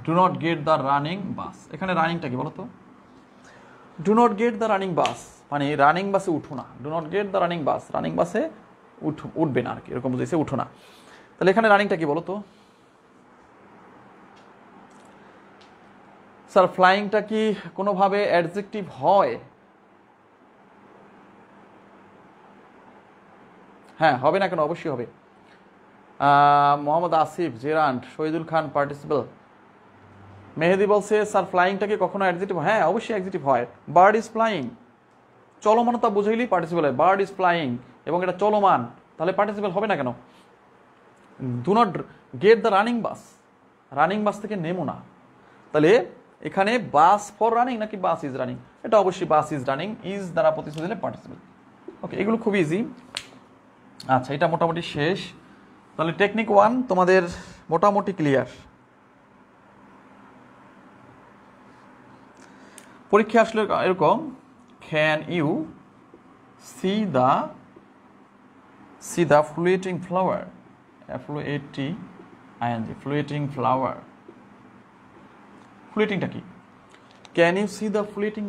do not get the running bus, এখানে রানিংটা কি বলো তো? Do not get the running bus মানে রানিং বাসে উঠো না, do not get the running bus, running বাসে উঠবে না আর কি, এরকম বুঝেছে, উঠো না। তাহলে এখানে রানিংটা কি বলো তো? স্যার ফ্লাইংটা কি কোনোভাবে অ্যাডজেক্টিভ হয়? হ্যাঁ হবে না কেন, অবশ্যই হবে। মোহাম্মদ আসিফ, জেরান্ড, শহীদুল খান পার্টিসিপেল। মেহেদি বলছে স্যার ফ্লাইংটা কি কখনো অ্যাডজেক্টিভ? হ্যাঁ অবশ্যই অ্যাডজেক্টিভ হয়, বার্ড ইজ ফ্লাইং, চলমানতা বুঝাইলেই পার্টিসিপেল হয়, বার্ড ইজ ফ্লাইং এবং এটা চলমান, তাহলে পার্টিসিপেল হবে না কেন? Do not get the running bus, running bus থেকে নেমো না, তাহলে এখানে বাস ফর রানিং নাকি বাস ইজ রানিং? এটা অবশ্যই বাস ইজ রানিং, ইজ দ্বারা প্রতিশ্রুতি দিলে পার্টিসিপেল। ওকে, এগুলো খুব ইজি। আচ্ছা এটা মোটামুটি শেষ, তাহলে টেকনিক 1 তোমাদের মোটামুটি ক্লিয়ার। পরীক্ষা আসলে এরকম, can you see the floating flower, FLUETING, floating flower, ফ্লুইটিংটা কি? Can you see the floating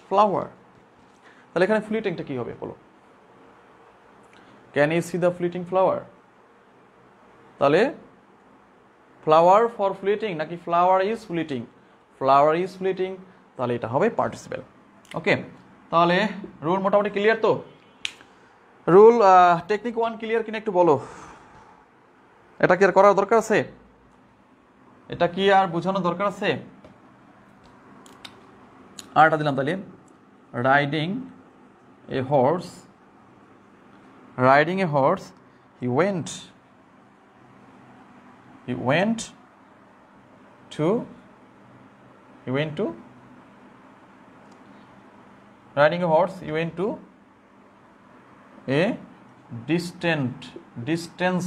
flower, তাহলে এখানে ফ্লুইটিংটা কি হবে বলো? Can you see the floating flower, তাহলে ফ্লাওয়ার ফর ফ্লুইটিং নাকি flower is floating? Flower is floating, তাহলে এটা হবে পার্টিসিপেল। ওকে, তাহলে রুল মোটামুটি ক্লিয়ার তো? রুল টেকনিক 1 ক্লিয়ার কিনা একটু বলো? এটা কি আর করার দরকার আছে? এটা কি আর বোঝানোর দরকার আছে? আরটা দিলাম তাহলে, riding A horse, riding A horse, he went to riding a horse, he went to a distance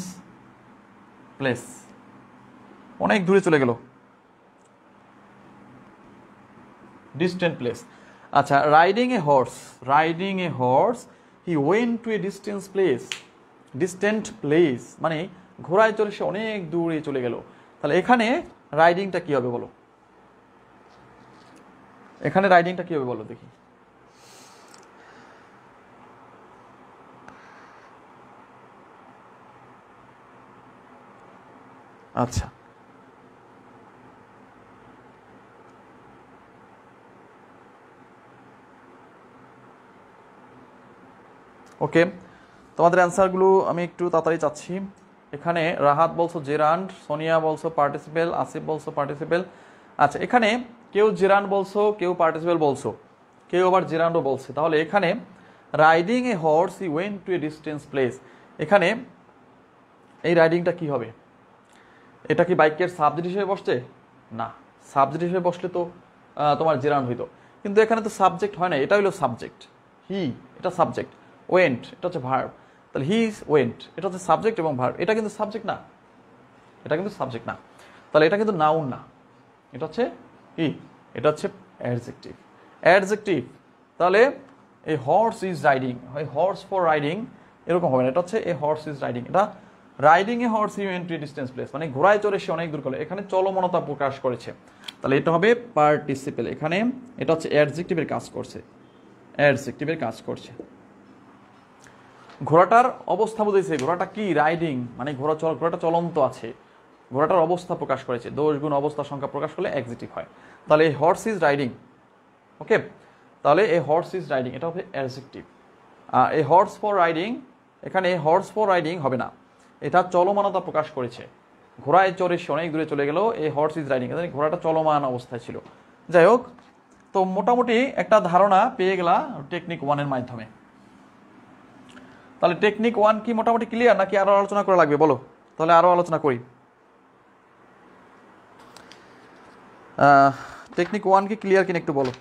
place, অনেক দূরে চলে গেল, ডিস্টেন্ট প্লেস। আচ্ছা, riding A horse he went to A distant place মানে ঘোড়ায় চড়ে সে অনেক দূরে চলে গেল। তাহলে এখানে রাইডিংটা কি হবে বলো, এখানে রাইডিংটা কি হবে বলো দেখি। আচ্ছা, ওকে, তোমাদের অ্যান্সারগুলো আমি একটু তাড়াতাড়ি চাচ্ছি। এখানে রাহাত বলছো জেরান্ড, সোনিয়া বলছো পার্টিসিপেল, আসিফ বলছো পার্টিসিপেল। আচ্ছা, এখানে কেউ জেরান্ড বলছো, কেউ পার্টিসিপেল বলছো, কেউ আবার জেরান্ডও বলছে। তাহলে এখানে riding A horse he went to a distance place, এখানে এই রাইডিংটা কি হবে? এটা কি বাইকের সাবজেক্ট হিসেবে বসছে? না, সাবজেক্ট হিসেবে বসলে তো তোমার জেরান্ড হইতো, কিন্তু এখানে তো সাবজেক্ট হয় না, এটা হলো সাবজেক্ট। হি এটা সাবজেক্ট, ওয়েন্ট এটা হচ্ছে ভার্ব। তাহলে হি ইজ ওয়েন্ট এটা হচ্ছে সাবজেক্ট এবং ভার্ব, এটা কিন্তু সাবজেক্ট না, এটা কিন্তু সাবজেক্ট না। তাহলে এটা কিন্তু নাউন না, এটা হচ্ছে কি? এটা হচ্ছে অ্যাডজেক্টিভ। তাহলে এ হর্স ইজ রাইডিং, এই হর্স ফর রাইডিং এরকম হবে না, এটা হচ্ছে এ হর্স ইজ রাইডিং। এটা riding A horse he went to a distance place মানে ঘোড়ায় চড়ে সে অনেক দূর গেল, এখানে চলমনতা প্রকাশ করেছে। তাহলে এটা হবে পার্টিসিপেল, এখানে এটা হচ্ছে অ্যাডজেক্টিভের কাজ করছে, ঘোড়াটার অবস্থা বুঝেছে, ঘোড়াটা কি? রাইডিং মানে ঘোড়াটা চলন্ত আছে, ঘোড়াটার অবস্থা প্রকাশ করেছে। দোষ গুণ অবস্থা সংখ্যা প্রকাশ করলে অ্যাডজেক্টিভ হয়। তাহলে এই হর্স ইজ রাইডিং, ওকে, তাহলে এই হর্স ইজ রাইডিং এটা হবে অ্যাডজেক্টিভ। এই হর্স ফর রাইডিং, এখানে হর্স ফর রাইডিং হবে না, এটা চলমানতা প্রকাশ করেছে, ঘোড়ায় চড়ে সে অনেক দূরে চলে গেল, এই হর্স ইজ রাইডিং ঘোড়াটা চলমান অবস্থায় ছিল। যাই হোক, তো মোটামুটি একটা ধারণা পেয়ে গেলা টেকনিক 1 এর মাধ্যমে। তাহলে টেকনিক 1 কি মোটামুটি ক্লিয়ার নাকি আরো আলোচনা করা লাগবে বলো? তাহলে আরো আলোচনা করি। টেকনিক 1 কি ক্লিয়ার কিনা একটু বলো।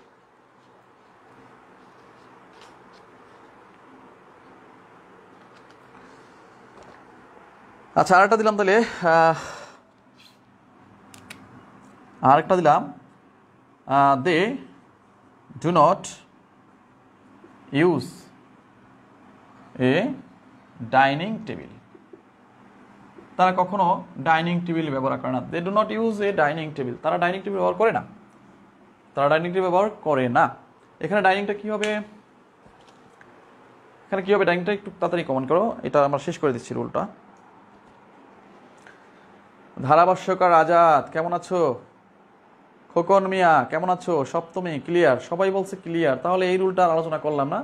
আচ্ছা, আরেকটা দিলাম, তাহলে আরেকটা দিলাম, they do not use a dining table, তারা কখনো ডাইনিং টেবিল ব্যবহার করে না। They do not use a dining table, তারা ডাইনিং টেবিল ব্যবহার করে না, এখানে ডাইনিংটা কি হবে? এখানে কি হবে ডাইনিংটা? একটু তাড়াতাড়ি কমেন্ট করো, এটা আমরা শেষ করে দিচ্ছি রুলটা। ধারাভাষ্যকার আজাদ কেমন আছো? খোকন মিয়া কেমন আছো? সপ্তমী ক্লিয়ার, সবাই বলছে ক্লিয়ার। তাহলে এই রুলটা আলোচনা করলাম না,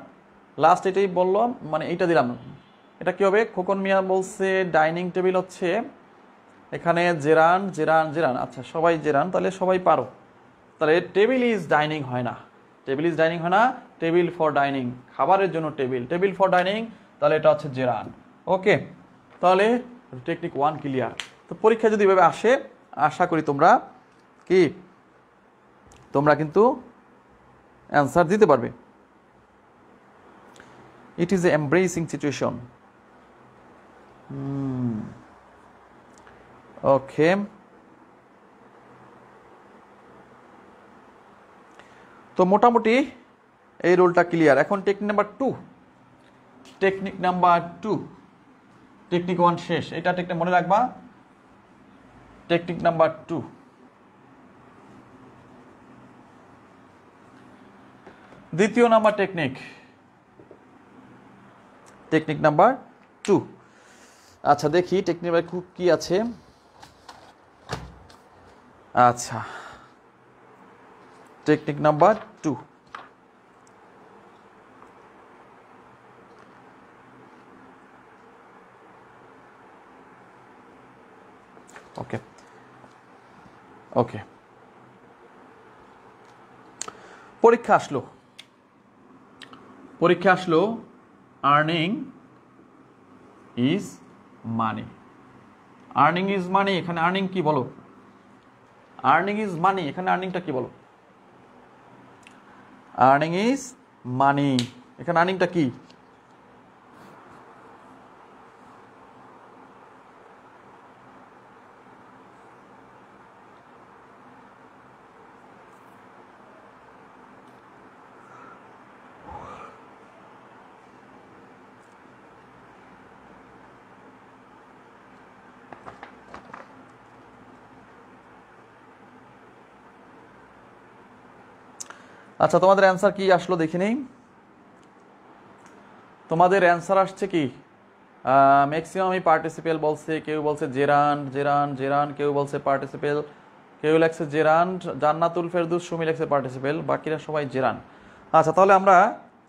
লাস্ট এটাই বললাম, মানে এইটা দিলাম। এটা কি হবে? খোকন মিয়া বলছে ডাইনিং টেবিল হচ্ছে এখানে জেরান। আচ্ছা, সবাই জেরান, তাহলে সবাই পারো। তাহলে টেবিল ইজ ডাইনিং হয় না, টেবিল ফর ডাইনিং খাবারের জন্য টেবিল ফর ডাইনিং, তাহলে এটা হচ্ছে জেরান। ওকে, তাহলে টেকনিক 1 ক্লিয়ার। তো পরীক্ষা যদি এভাবে আসে, আশা করি তোমরা কিন্তু অ্যান্সার দিতে পারবে। It is a embarrassing situation. Okay, তো মোটামুটি এই রুলটা ক্লিয়ার। এখন টেকনিক নাম্বার 2, টেকনিক 1 শেষ, এটা টেকনিক মনে রাখবা। টেকনিক নাম্বার 2, দ্বিতীয় নাম্বার টেকনিক নাম্বার 2। আচ্ছা, দেখি টেকনিক নাম্বার কি আছে। আচ্ছা, টেকনিক নাম্বার 2, ওকে, পরীক্ষা আসলো, আর্নিং ইজ মানি। এখানে আর্নিং কি বলো? আর্নিং ইজ মানি, এখানে আর্নিংটা কি বলো? আর্নিং ইজ মানি, এখানে আর্নিংটা কি? আচ্ছা, তোমাদের অ্যান্সার কি আসলো দেখি নেই। তোমাদের অ্যান্সার আসছে কি? ম্যাক্সিমামই পার্টিসিপেল বলছে, কেউ বলছে জেরান্ড জেরান্ড জেরান্ড, কেউ বলছে পার্টিসিপেল, কেউ লেখছে জেরান্ড, জান্নাতুল ফেরদৌস সুমি লেখছে পার্টিসিপেল, বাকিরা সবাই জেরান্ড। আচ্ছা, তাহলে আমরা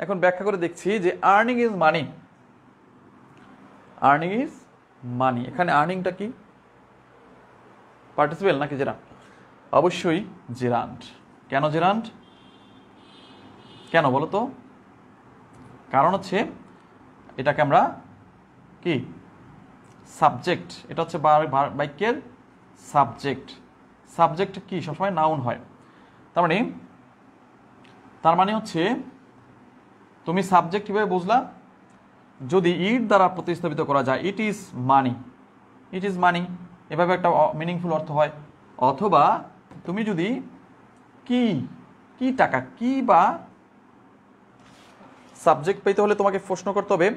এখন ব্যাখ্যা করে দেখছি যে earning is money. Earning is money, এখানে আর্নিংটা কি? পার্টিসিপেল নাকি জেরান্ড? অবশ্যই জেরান্ড। কেন জেরান্ড? কেন বলো তো? কারণ হচ্ছে এটাকে আমরা কি সাবজেক্ট, এটা হচ্ছে বাক্যের সাবজেক্ট। সাবজেক্ট কি সবসময় নাউন হয়। তার মানে হচ্ছে তুমি সাবজেক্ট কিভাবে বুঝলা? যদি ইট দ্বারা প্রতিস্থাপিত করা যায়, it is money, it is money, এভাবে একটা মিনিংফুল অর্থ হয়। অথবা তুমি যদি কি, কি টাকা, কি বা সাবজেক্ট পেতে হলে তোমাকে প্রশ্ন করতে হবে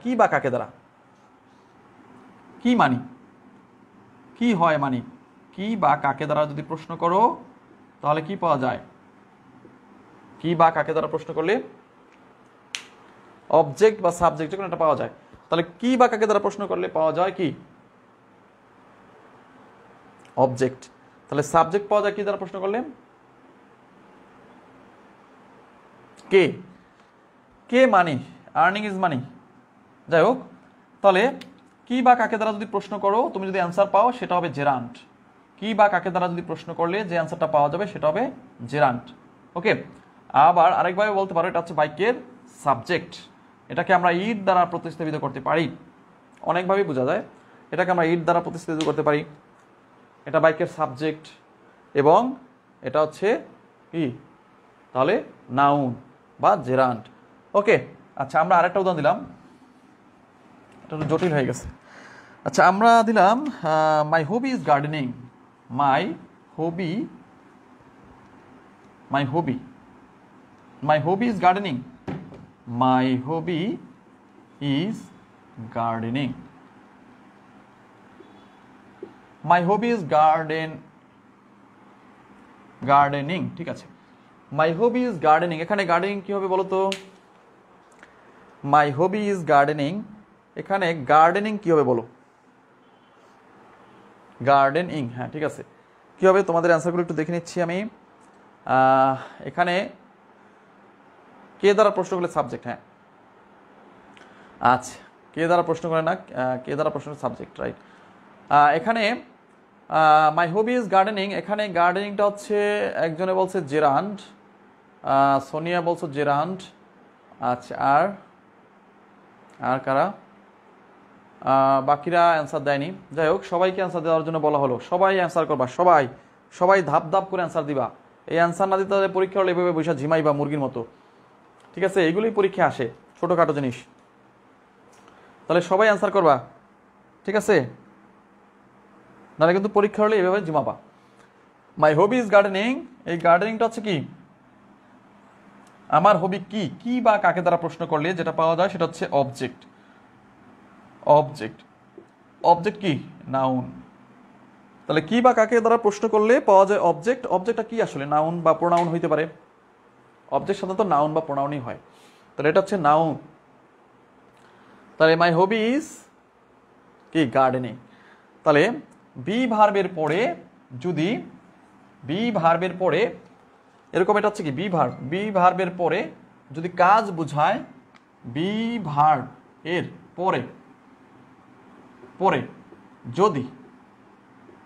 কি বা কাকে দ্বারা, কি মানি, কি হয় মানি, কি বা কাকে দ্বারা যদি প্রশ্ন করো তাহলে কি পাওয়া যায়? কি বা কাকে দ্বারা প্রশ্ন করলে অবজেক্ট বা সাবজেক্ট যখন এটা পাওয়া যায়। তাহলে কি বা কাকে দ্বারা প্রশ্ন করলে পাওয়া যায় কি? অবজেক্ট। তাহলে সাবজেক্ট পাওয়া যায় কি দ্বারা প্রশ্ন করলে? কে, কে মানি, আর্নিং ইজ মানি। যাই হোক, তাহলে কি বা কাকে দ্বারা যদি প্রশ্ন করো, তুমি যদি অ্যান্সার পাও সেটা হবে জেরান্ট। কি বা কাকে দ্বারা যদি প্রশ্ন করলে যে অ্যান্সারটা পাওয়া যাবে সেটা হবে জেরান্ট। ওকে, আবার আরেকভাবে বলতে পারো এটা হচ্ছে বাক্যের সাবজেক্ট। এটাকে আমরা ইট দ্বারা প্রতিস্থাপিত করতে পারি, অনেকভাবেই বোঝা যায়। এটাকে আমরা ইট দ্বারা প্রতিস্থাপিত করতে পারি, এটা বাক্যের সাবজেক্ট এবং এটা হচ্ছে কি তাহলে নাউন বা জেরান্ট। ওকে, আচ্ছা আমরা আরেকটা উদাহরণ দিলাম, এটা জটিল হয়ে গেছে। আচ্ছা, আমরা দিলাম my hobby is gardening. My hobby, my hobby, my hobby is gardening, my hobby is gardening, my hobby is gardening. ঠিক আছে, মাই হবি ইজ গার্ডেনিং, এখানে গার্ডেনিং কি হবে বলো তো? মাই হবি ইজ গার্ডেনিং, এখানে গার্ডেনিং কি হবে বলো? গার্ডেনিং, হ্যাঁ ঠিক আছে। কি হবে তোমাদের অ্যান্সারগুলো একটু দেখে নিচ্ছি আমি। এখানে কে দ্বারা প্রশ্ন করলে সাবজেক্ট, হ্যাঁ আচ্ছা, কে দ্বারা প্রশ্ন করে না, কে দ্বারা প্রশ্ন সাবজেক্ট, রাইট। এখানে মাই হবি ইজ গার্ডেনিং, এখানে গার্ডেনিংটা হচ্ছে একজনে বলছে জেরান্ড, সোনিয়া বলছো জেরান্ড। আচ্ছা, আর কারা? বাকিরা অ্যান্সার দেয়নি। যাই হোক, সবাইকে অ্যান্সার দেওয়ার জন্য বলা হলো, সবাই অ্যান্সার করবা, সবাই সবাই ধাপ ধাপ করে অ্যান্সার দিবা। এই অ্যান্সার না দিতে তাদের পরীক্ষা হলে এভাবে বসে ঝিমাইবা মুরগির মতো। ঠিক আছে, এগুলোই পরীক্ষা আসে, ছোটোখাটো জিনিস। তাহলে সবাই অ্যান্সার করবা, ঠিক আছে, নাহলে কিন্তু পরীক্ষা হলে এভাবে ঝিমাবা। মাই হবি ইজ গার্ডেনিং, এই গার্ডেনিংটা হচ্ছে কি? আমার হবি কি, কি বা কাকে দ্বারা প্রশ্ন করলে যেটা পাওয়া যায় সেটা হচ্ছে অবজেক্ট। অবজেক্ট, অবজেক্ট কি? নাউন। তাহলে কি বা কাকে দ্বারা প্রশ্ন করলে পাওয়া যায় অবজেক্ট। অবজেক্টটা কি আসলে? নাউন বা প্রোনাউন হইতে পারে। অবজেক্ট সাধারণত নাউন বা প্রোনাউনই হয়, তাহলে এটা হচ্ছে নাউন। তাহলে মাই হবি ইজ কি? গার্ডেনিং। তাহলে বি ভার্বের পরে যদি, বি ভার্বের পরে এরকম, এটা হচ্ছে কি বি ভার্ব, বি ভার্বের পরে যদি কাজ বোঝায়, বি ভার্ব এর পরে পরে যদি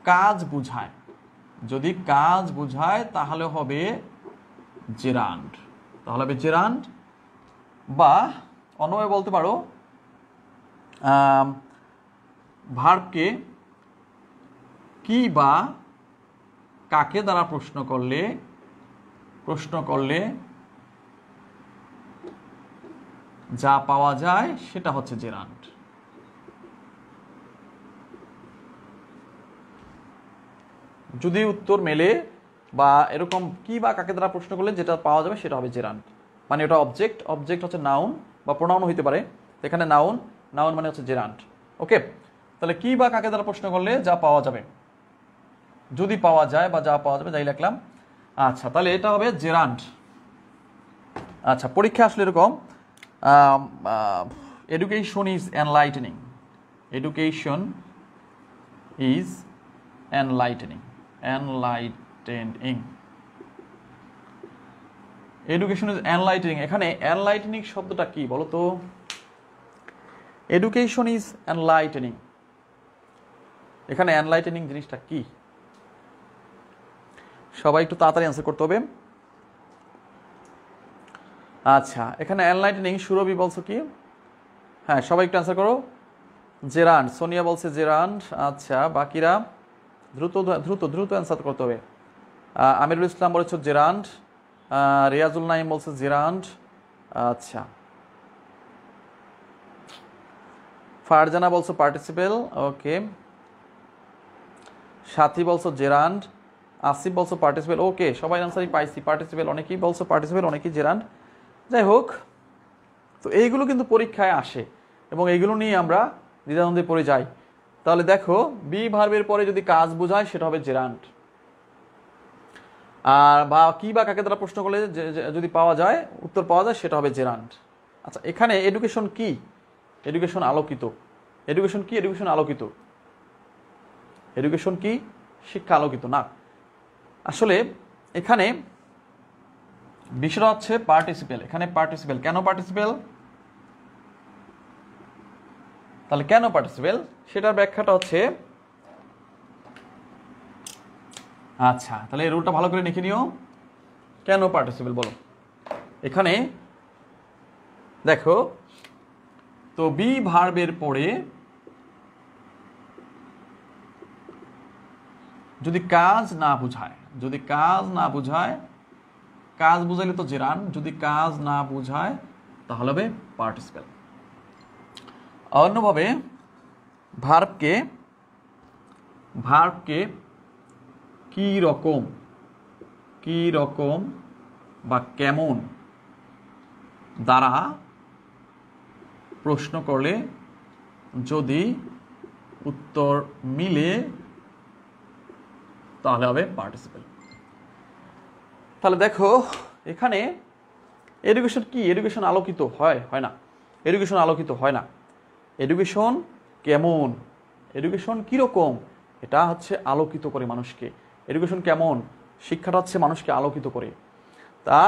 কাজ বোঝায়, যদি কাজ বোঝায় তাহলে হবে জেরান্ড, তাহলে হবে জেরান্ড। বা অন্যভাবে বলতে পারো ভার্বকে কি বা কাকে দ্বারা প্রশ্ন করলে যা পাওয়া যায় সেটা হচ্ছে জেরান্ড। যদি উত্তর মেলে বা এরকম কি বা কাকে দ্বারা প্রশ্ন করলে যেটা পাওয়া যাবে সেটা হবে জেরান্ড। মানে ওটা অবজেক্ট, অবজেক্ট হচ্ছে নাউন বা প্রোনাউন হইতে পারে, এখানে নাউন, নাউন মানে হচ্ছে জেরান্ড। ওকে, তাহলে কি বা কাকে দ্বারা প্রশ্ন করলে যা পাওয়া যাবে, যদি পাওয়া যায় বা যা পাওয়া যাবে, যাই লিখলাম। আচ্ছা, তাহলে এটা হবে জেরান্ড। আচ্ছা, পরীক্ষা আসলে এরকম, education is enlightening, education is enlightening, enlightening, education is enlightening. এখানে এনলাইটেনিং শব্দটা কি বলো তো? এডুকেশন ইজ এনলাইটেনিং, এখানে এনলাইটেনিং জিনিসটা কি? সবাই একটু তাড়াতাড়ি অ্যান্সার করতে হবে। আচ্ছা, এখানে এনলাইটেনিং, সুরভি বলছো কি? হ্যাঁ, সবাই একটু অ্যান্সার করো। জেরান্ড, সোনিয়া বলছে জেরান্ড। আচ্ছা, বাকিরা দ্রুত দ্রুত দ্রুত অ্যান্সার করতে হবে। আমিরুল ইসলাম বলেছ জেরান্ড, রিয়াজুল নাইম বলছে জেরান্ড। আচ্ছা, ফারজানা বলছো পার্টিসিপেল, ওকে। সাথী বলছো জেরান্ড, আসিফ বলছো পার্টিসিপেল, ওকে। সবাই আনসারই পাইছি, পার্টিসিপেল। অনেকেই বলছো পার্টিসিপেল, অনেকেই জেরান্ড। যাই হোক, তো এইগুলো কিন্তু পরীক্ষায় আসে এবং এইগুলো নিয়ে আমরা দ্বিধাদ্বন্দ্বে পড়ে যাই। তাহলে দেখো, বি ভার্বের পরে যদি কাজ বোঝায় সেটা হবে জেরান্ড, আর বা কি বা কাকে দ্বারা প্রশ্ন করলে যদি পাওয়া যায়, উত্তর পাওয়া যায়, সেটা হবে জেরান্ড। আচ্ছা, এখানে এডুকেশন কি? এডুকেশন আলোকিত। এডুকেশন কি? এডুকেশন আলোকিত। এডুকেশন কি? শিক্ষা আলোকিত না। আসলে এখানে বিষয়টা হচ্ছে পার্টিসিপেল। এখানে পার্টিসিপেল, কেন পার্টিসিপেল? তাহলে কেন পার্টিসিপেল সেটার ব্যাখ্যাটা হচ্ছে, আচ্ছা তাহলে এই রুলটা ভালো করে লিখে নিও। কেন পার্টিসিপেল বলো? এখানে দেখো, তো বি ভার্বের পরে যদি কাজ না বুঝায়, যদি কাজ না বুঝায়, কাজ বুঝাইলে তো জেরান, যদি কাজ না বুঝায় তাহলে হবে পার্টিসিপেল। অন্যভাবে ভার্বকে কি রকম, কি রকম বা কেমন দ্বারা প্রশ্ন করলে যদি উত্তর মিলে তাহলে হবে পার্টিসিপেল। তাহলে দেখো, এখানে এডুকেশন কি? এডুকেশন আলোকিত হয়, হয় না। এডুকেশন আলোকিত হয় না। এডুকেশন কেমন, এডুকেশন কিরকম, এটা হচ্ছে আলোকিত করে মানুষকে। এডুকেশন কেমন, শিক্ষাটা হচ্ছে মানুষকে আলোকিত করে। তা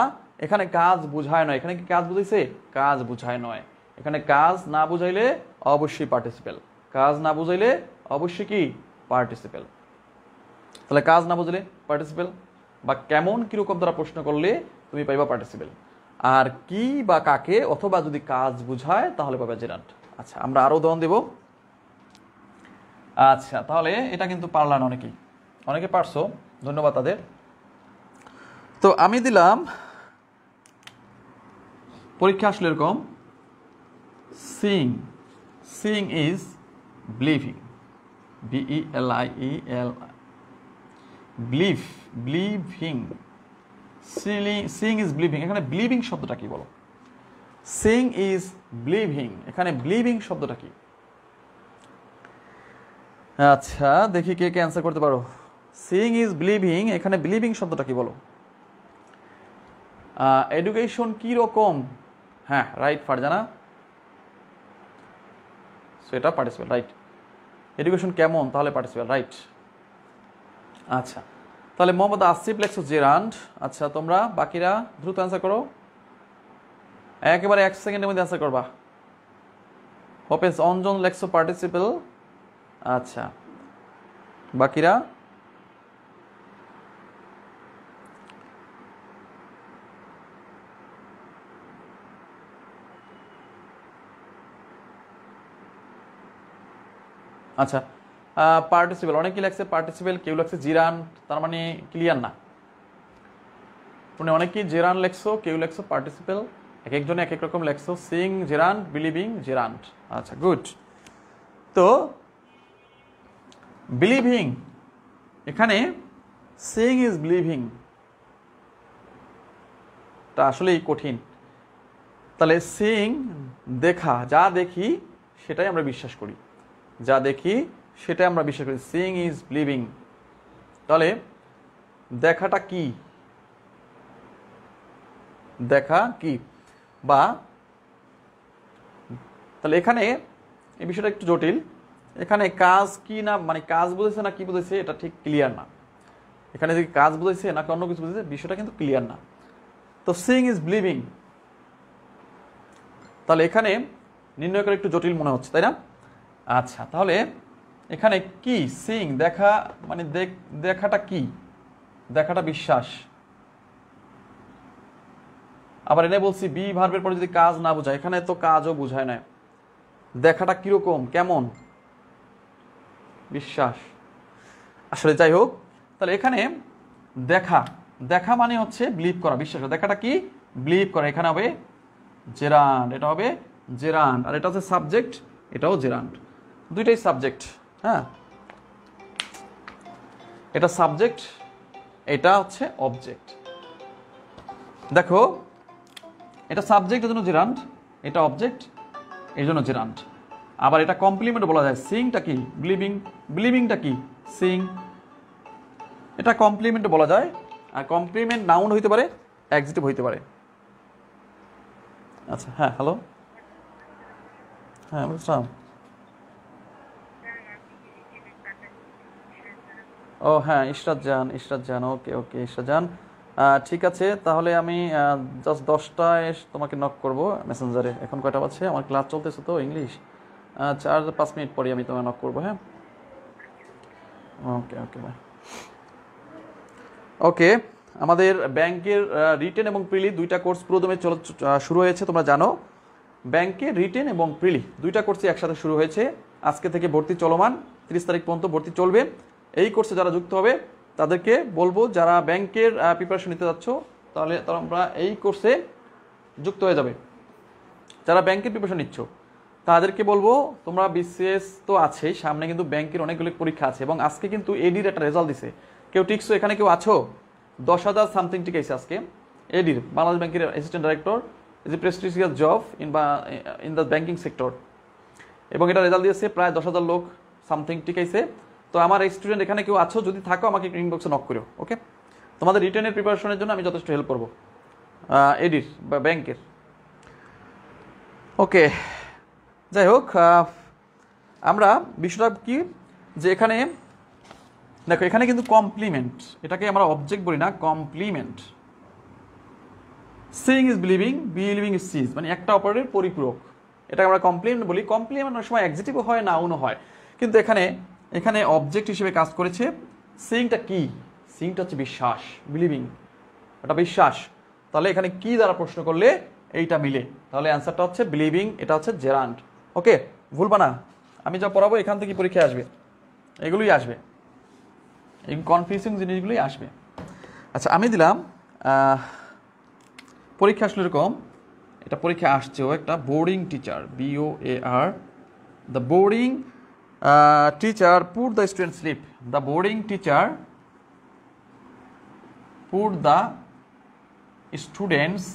এখানে কাজ বুঝায় নয়। এখানে কি কাজ বুঝাইছে? কাজ বুঝায় নয়। এখানে কাজ না বুঝাইলে অবশ্যই পার্টিসিপেল, কাজ না বুঝাইলে অবশ্যই কি পার্টিসিপেল। তাহলে কাজ না বুঝলে পার্টিসিপেল, বা কেমন কিরকম দ্বারা প্রশ্ন করলে তুমি পাইবা পার্টিসিপেল। আর কি বা কাকে অথবা যদি কাজ বুঝায় তাহলে পাবে জেরান্ড। আচ্ছা, আমরা আরো উদাহরণ দেব। আচ্ছা, তাহলে এটা কিন্তু পারলাম না, অনেকেই, অনেকে পারছো, ধন্যবাদ তাদের। তো আমি দিলাম, পরীক্ষা আসলে এরকম, Singh, Singh is believing, BELIEL, believe, believing, Singh is believing. এখানে বিলিভিং শব্দটা কি বলো? সিং ইজ বিলিভিং, এখানে বিলিভিং শব্দটা কি? আচ্ছা, দেখি কে কে অ্যান্সার করতে পারো। সিং ইজ বিলিভিং, এখানে বিলিভিং শব্দটা কি বলো? এডুকেশন কি রকম? হ্যাঁ, রাইট ফারজানা, সেটা পার্টিসিপেল, রাইট। এডুকেশন কেমন, তাহলে পার্টিসিপেল, রাইট। আচ্ছা, তাহলে মোহাম্মদ আসিফ লেখছো জেরান্ড। আচ্ছা, তোমরা বাকিরা দ্রুত অ্যান্সার করো, একেবারে 1 সেকেন্ডের মধ্যে অ্যান্সার করবা। হোপেস অঞ্জন লেখছো পার্টিসিপেল। আচ্ছা, বাকিরা? আচ্ছা, পার্টিসিপেল অনেকেই লেখছে পার্টিসিপেল, কেউ লেখছে জিরান, তার মানে ক্লিয়ার না। মানে অনেকেই জেরান লেখছো, কেউ লেখছো পার্টিসিপেল, এক একজনে এক এক রকম লেখছো। Seeing gerund, believing gerund. আচ্ছা, গুড। তো বিলিভিং, এখানে সিং ইজ বিলিভিং তা আসলেই কঠিন। তাহলে সিং দেখা, যা দেখি সেটাই আমরা বিশ্বাস করি, যা দেখি সেটাই আমরা বিশ্বাস করি। সিং ইজ বিলিভিং, তাহলে দেখাটা কি? দেখা কি, বা তাহলে এখানে এই বিষয়টা একটু জটিল। এখানে কাজ কি না, মানে কাজ বুঝেছে না কি বুঝেছে এটা ঠিক ক্লিয়ার না। এখানে যে কাজ বুঝেছে নাকি অন্য কিছু বুঝেছে বিষয়টা কিন্তু ক্লিয়ার না। তো সিং ইজ বিলিভিং, তাহলে এখানে নির্ণয় করে একটু জটিল মনে হচ্ছে, তাই না? আচ্ছা, তাহলে এখানে কি সিং দেখা, মানে দেখাটা কি, দেখাটা বিশ্বাস। আবার এনে বলছি বি ভার্বের পরে যদি কাজ না বোঝায়, এখানে তো কাজও বোঝায় না। দেখাটা কিরকম, কেমন, বিশ্বাস। আসলে যাই হোক, তাহলে এখানে দেখা, দেখা মানে হচ্ছে বিলিভ করা, বিশ্বাস। দেখাটা কি, বিলিভ করা। এখানে হবে জেরান্ড, এটা হবে জেরান্ড, আর এটা হচ্ছে সাবজেক্ট, এটাও জেরান্ড, দুইটাই সাবজেক্ট। হ্যাঁ, এটা সাবজেক্ট, এটা হচ্ছে অবজেক্ট। দেখো, এটা সাবজেক্ট এর জন্য জেরান্ড, এটা অবজেক্ট এই জন্য জেরান্ড। আবার এটা কমপ্লিমেন্ট বলা যায়। সিংটা কি, বিলিভিং, বিলিভিংটা কি, সিং। এটা কমপ্লিমেন্ট বলা যায়। আর কমপ্লিমেন্ট নাউন হইতে পারে, অ্যাডজেক্টিভ হইতে পারে। আচ্ছা, হ্যাঁ, হ্যালো, হ্যাঁ বুঝলাম। ও হ্যাঁ, ইশরাত জান, ইশরাত জান, ওকে ওকে ইশরাত জান, ঠিক আছে। তাহলে আমি জাস্ট 10টায় তোমাকে নক করব মেসেঞ্জারে। এখন কয়টা বাজছে, আমার ক্লাস চলতেছে তো ইংলিশ। 4-5 মিনিট পরে আমি তোমায় নক করবো। হ্যাঁ, ওকে ওকে বাই। ওকে, আমাদের ব্যাংকের রিটেন এবং প্রিলি দুইটা কোর্স পুরোদমে শুরু হয়েছে, তোমরা জানো। ব্যাংকের রিটেন এবং প্রিলি দুইটা কোর্সই একসাথে শুরু হয়েছে। আজকে থেকে ভর্তি চলমান, 30 তারিখ পর্যন্ত ভর্তি চলবে। এই কোর্সে যারা যুক্ত হবে তাদেরকে বলবো, যারা ব্যাংকের প্রিপারেশন নিতে যাচ্ছ তাহলে তোমরা এই কোর্সে যুক্ত হয়ে যাবে। যারা ব্যাংকের প্রিপারেশন নিচ্ছ তাদেরকে বলবো, তোমরা বিসিএস তো আছেই, সামনে কিন্তু ব্যাংকের অনেকগুলো পরীক্ষা আছে, এবং আজকে কিন্তু এডির একটা রেজাল্ট দিছে। কেউ টিকছো, এখানে কেউ আছো? 10,000 সামথিং টিকাইছে আজকে এডির, বাংলাদেশ ব্যাংকের assistant director, is a prestigious job in the banking sector, এবং এটা রেজাল্ট দিয়েছে প্রায় 10,000 লোক সামথিং টিকাইছে। তো আমার স্টুডেন্ট এখানে কেউ আছো, যদি থাকো আমাকে ইনবক্সে নক করো। ওকে, তোমাদের রিটেনের প্রিপারেশনের জন্য আমি যথেষ্ট হেল্প করবো, এডির বা ব্যাংকের। ওকে, যাই হোক, আমরা বিষয়টা কি, যে এখানে দেখো, এখানে কিন্তু কমপ্লিমেন্ট, এটাকে আমরা অবজেক্ট বলি না, complement. Seeing is believing, believing is সিজ, মানে একটা অপরের পরিপূরক, এটাকে আমরা কমপ্লিমেন্ট বলি। কমপ্লিমেন্ট অনেক সময় অ্যাডজেক্টিভও হয়, নাউনও হয়, কিন্তু এখানে এখানে অবজেক্ট হিসেবে কাজ করেছে। সিংটা কি, সিংটা হচ্ছে বিশ্বাস, বিলিভিং এটা বিশ্বাস। তাহলে এখানে কি দ্বারা প্রশ্ন করলে এইটা মিলে, তাহলে অ্যান্সারটা হচ্ছে বিলিভিং, এটা হচ্ছে জেরান্ড। ওকে, ভুলবা না, আমি যা পড়াবো এখান থেকে পরীক্ষায় আসবে, এগুলোই আসবে, এই কনফিউজিং জিনিসগুলোই আসবে। আচ্ছা, আমি দিলাম পরীক্ষা আসলে এরকম, এটা পরীক্ষা আসছেও একটা boarding teacher, BOAR, the boarding teacher put the student sleep, the boarding teacher put the students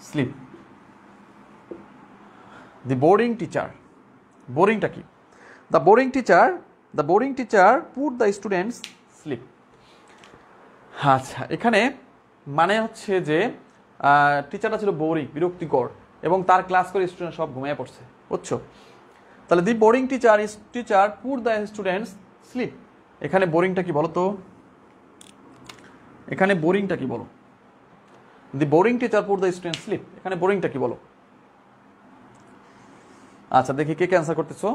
sleep. The boarding teacher, বোরিংটা কি, the boarding teacher put the students sleep. আচ্ছা, এখানে মানে হচ্ছে যে টিচারটা ছিল বোরিং, বিরক্তিকর, এবং তার ক্লাস করে স্টুডেন্ট সব ঘুমিয়ে পড়ছে, বুঝছো? তাহলে the boring teacher put the students sleep. এখানে বোরিংটা কি বলো তো, এখানে বোরিংটা কি বলো? The boring teacher put the students sleep, এখানে বোরিংটা কি বলো? আচ্ছা, দেখি কে কে অ্যান্সার করতেছো।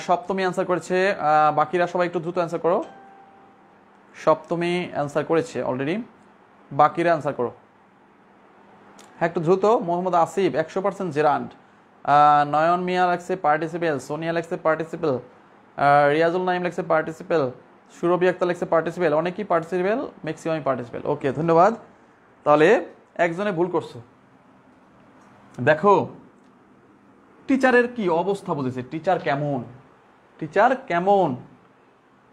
সপ্তমী অ্যান্সার করেছে, বাকিরা সবাই একটু দ্রুত অ্যান্সার করো। সপ্তমী অ্যান্সার করেছে অলরেডি, বাকিরা অ্যান্সার করো, হ্যাঁ একটু দ্রুত। মোহাম্মদ আসিফ 100% জেরান্ড, নয়ন মিয়া লাগছে পার্টিসিপেল, সোনিয়া লাগছে পার্টিসিপেল, রিয়াজুল নাইম লাগছে পার্টিসিপেল, সুরভি আক্তার লাগছে পার্টিসিপেল, অনেকেই পার্টিসিপেল, ম্যাক্সিমামই পার্টিসিপেল। ওকে, ধন্যবাদ। তাহলে একজনে ভুল করছো। দেখো, টিচারের কি অবস্থা বুঝেছে, টিচার কেমন, টিচার কেমন,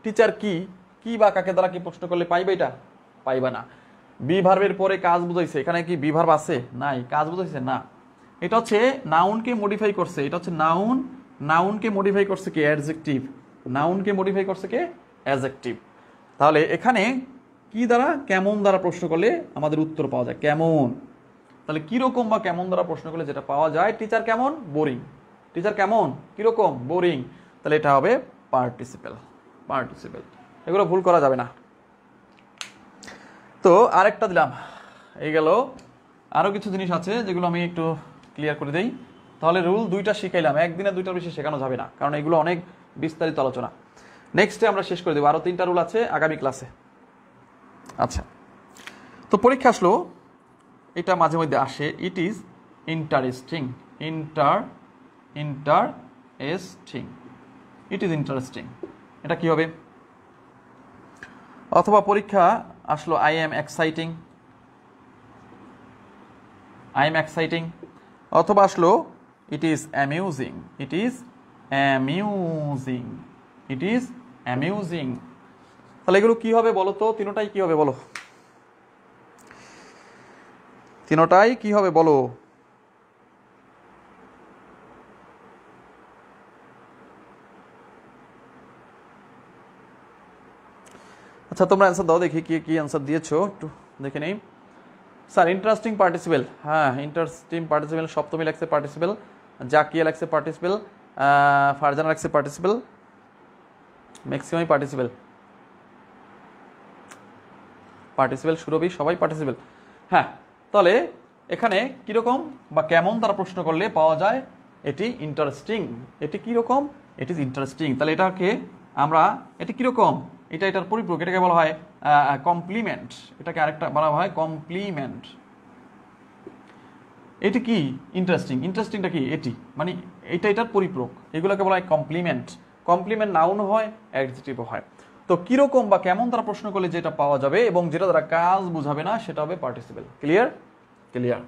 টিচার কি, কি বা কাকে দ্বারা কি প্রশ্ন করলে পাইবে, এটা পাইবা না। বি ভার্বের পরে কাজ বুঝাইছে, এখানে কি বি ভার্ব আছে? নাই। কাজ বুঝাইছে না, এটা হচ্ছে নাউনকে মডিফাই করছে, এটা হচ্ছে নাউন, নাউনকে মডিফাই করছে কি অ্যাডজেক্টিভ, নাউনকে মডিফাই করছে কে অ্যাডজেক্টিভ। তাহলে এখানে কি দ্বারা, কেমন দ্বারা প্রশ্ন করলে আমাদের উত্তর পাওয়া যায়, কেমন। তাহলে কিরকম বা কেমন দ্বারা প্রশ্ন করলে যেটা পাওয়া যায়, টিচার কেমন, বোরিং। টিচার কেমন, কিরকম, বোরিং। তাহলে এটা হবে পার্টিসিপেল। পার্টিসিপেল, এগুলো ভুল করা যাবে না। তো আরেকটা দিলাম, এই গেল। আরও কিছু জিনিস আছে যেগুলো আমি একটু ক্লিয়ার করে দিই। তাহলে রুল দুইটা শিখাইলাম, একদিনে দুইটার বেশি শেখানো যাবে না, কারণ এগুলো অনেক বিস্তারিত আলোচনা। নেক্সটে আমরা শেষ করে দেবো, আরও 3টা রুল আছে আগামী ক্লাসে। আচ্ছা, তো পরীক্ষা আসলো, এটা মাঝে মধ্যে আসে, it is interesting. Interesting, it is interesting, এটা কি হবে? অথবা পরীক্ষা আসলো, I am exciting. I am exciting. অথবা আসলো, it is amusing. It is amusing. It is amusing. তাহলে এগুলো কি হবে বলো তো? তিনোটাই কি হবে বলো? তিনোটাই কি হবে বলো? আচ্ছা, তোমরা অ্যান্সার দাও দেখি, কি কি অ্যান্সার দিয়েছো একটু দেখে নেই। স্যার ইন্টারেস্টিং পার্টিসিপেল, হ্যাঁ ইন্টারেস্টিং পার্টিসিপেল, সপ্তমী লাগছে পার্টিসিপেল, জাকিয়া লাগছে পার্টিসিপেল, ফারজানা লাগছে পার্টিসিপেল, ম্যাক্সিমাই পার্টিসিপেল। পার্টিসিপেল, সুরভি, সবাই পার্টিসিপেল। হ্যাঁ, তাহলে এখানে কীরকম বা কেমন তারা প্রশ্ন করলে পাওয়া যায় এটি ইন্টারেস্টিং। এটি কীরকম? এটি ইজ ইন্টারেস্টিং। তাহলে এটাকে আমরা, এটি কীরকম, এটা এটার পরিপূরক, এটাকে বলা হয় কমপ্লিমেন্ট। এটাকে আরেকটা বলা হয় কমপ্লিমেন্ট। এটি কি ইন্টারেস্টিং, ইন্টারেস্টিংটা কি, এটি মানে এটা এটার পরিপূরক, এগুলোকে বলা হয় কমপ্লিমেন্ট। কমপ্লিমেন্ট নাউন হয়, অ্যাডজেক্টিভও হয়। তো কিরকম বা কেমন তারা প্রশ্ন করলে যেটা পাওয়া যাবে এবং যেটা তারা কাজ বুঝাবে না সেটা হবে পার্টিসিপেল। ক্লিয়ার? ক্লিয়ার।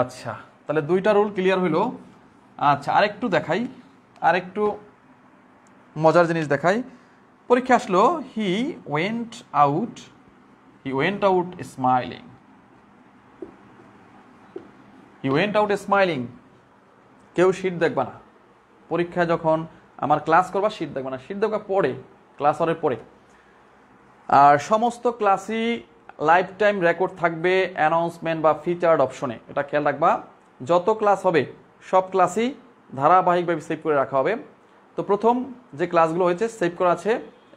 আচ্ছা, তাহলে দুইটা রুল ক্লিয়ার হইলো। আচ্ছা, আরেকটু দেখাই, আরেকটু মজার জিনিস দেখাই। পরীক্ষা আসলো, he went out smiling. He went out smiling. কেউ শীট দেখবা না পরীক্ষায়, যখন আমার ক্লাস করবা শীট দেখবা না, শীট দেখবা পরে, ক্লাস হওয়ার পরে। আর সমস্ত ক্লাসই লাইফ টাইম রেকর্ড থাকবে অ্যানাউন্সমেন্ট বা ফিচার্ড অপশনে, এটা খেয়াল রাখবা। যত ক্লাস হবে সব ক্লাসই ধারাবাহিকভাবে সেভ করে রাখা হবে। তো প্রথম যে ক্লাসগুলো হয়েছে সেভ করা আছে,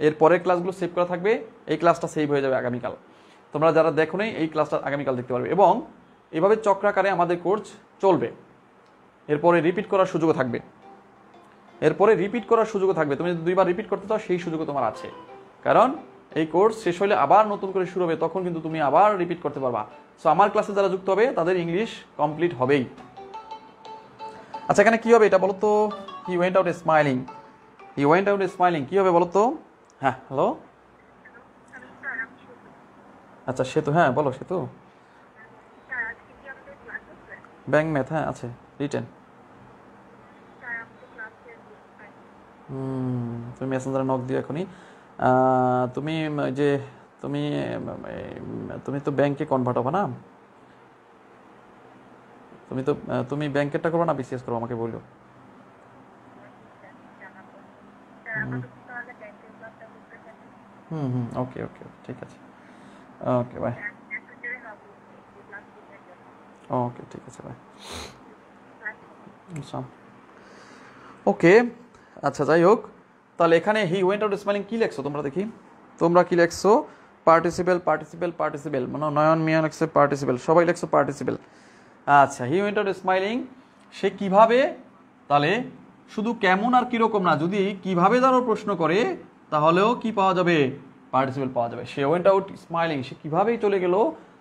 এর পরের ক্লাসগুলো সেভ করা থাকবে, এই ক্লাসটা সেভ হয়ে যাবে আগামীকাল। তোমরা যারা দেখো নি এই ক্লাসটা আগামীকাল দেখতে পারবে। এবং এভাবে চক্রাকারে আমাদের কোর্স চলবে। এরপরে রিপিট করার সুযোগও থাকবে, এরপরে রিপিট করার সুযোগও থাকবে। তুমি যদি 2বার রিপিট করতে চাও সেই সুযোগও তোমার আছে, কারণ এই কোর্স শেষ হলে আবার নতুন করে শুরু হবে, তখন কিন্তু তুমি আবার রিপিট করতে পারবা। সো আমার ক্লাসে যারা যুক্ত হবে তাদের ইংলিশ কমপ্লিট হবেই। আচ্ছা, এখানে কি হবে এটা বলো তো? He went out smiling. He went out smiling কি হবে বলো তো? হ্যাঁ, হ্যালো, আচ্ছা সেতু, হ্যাঁ বলো সেতু। ব্যাংক ম্যাথ, হ্যাঁ আছে, রিটেন। তুমি মেসেঞ্জারে নক দিও এখনই। তুমি যে তুমি তুমি তো ব্যাংকে কনভার্ট হবে না, তুমি ব্যাংকেরটা করবে না বিসিএস করবো, আমাকে বললো। ওকে ওকে, ঠিক আছে, ওকে বাই। ওকে, ঠিক আছে, বাই। ওকে, আচ্ছা যাই হোক, তাহলে এখানে হি ওয়েন্ট আউট স্মাইলিং কি লেখছো তোমরা দেখি? তোমরা কি লেখছো? পার্টিসিপেল, পার্টিসিপেল, পার্টিসিপেল, মানে নয়ন মিয়া লেখছে পার্টিসিপেল, সবাই লেখছো পার্টিসিপেল। আচ্ছা, হি ওয়েন্ট আউট স্মাইলিং, সে কিভাবে, তাহলে শুধু কেমন আর কিরকম না, যদি কিভাবে তারও প্রশ্ন করে তাহলেও কি পাওয়া যাবে? পার্টিসিপেল পাওয়া যাবে। সে ওয়েন্ট আউট স্মাইলিং, সে কিভাবেই চলে গেল,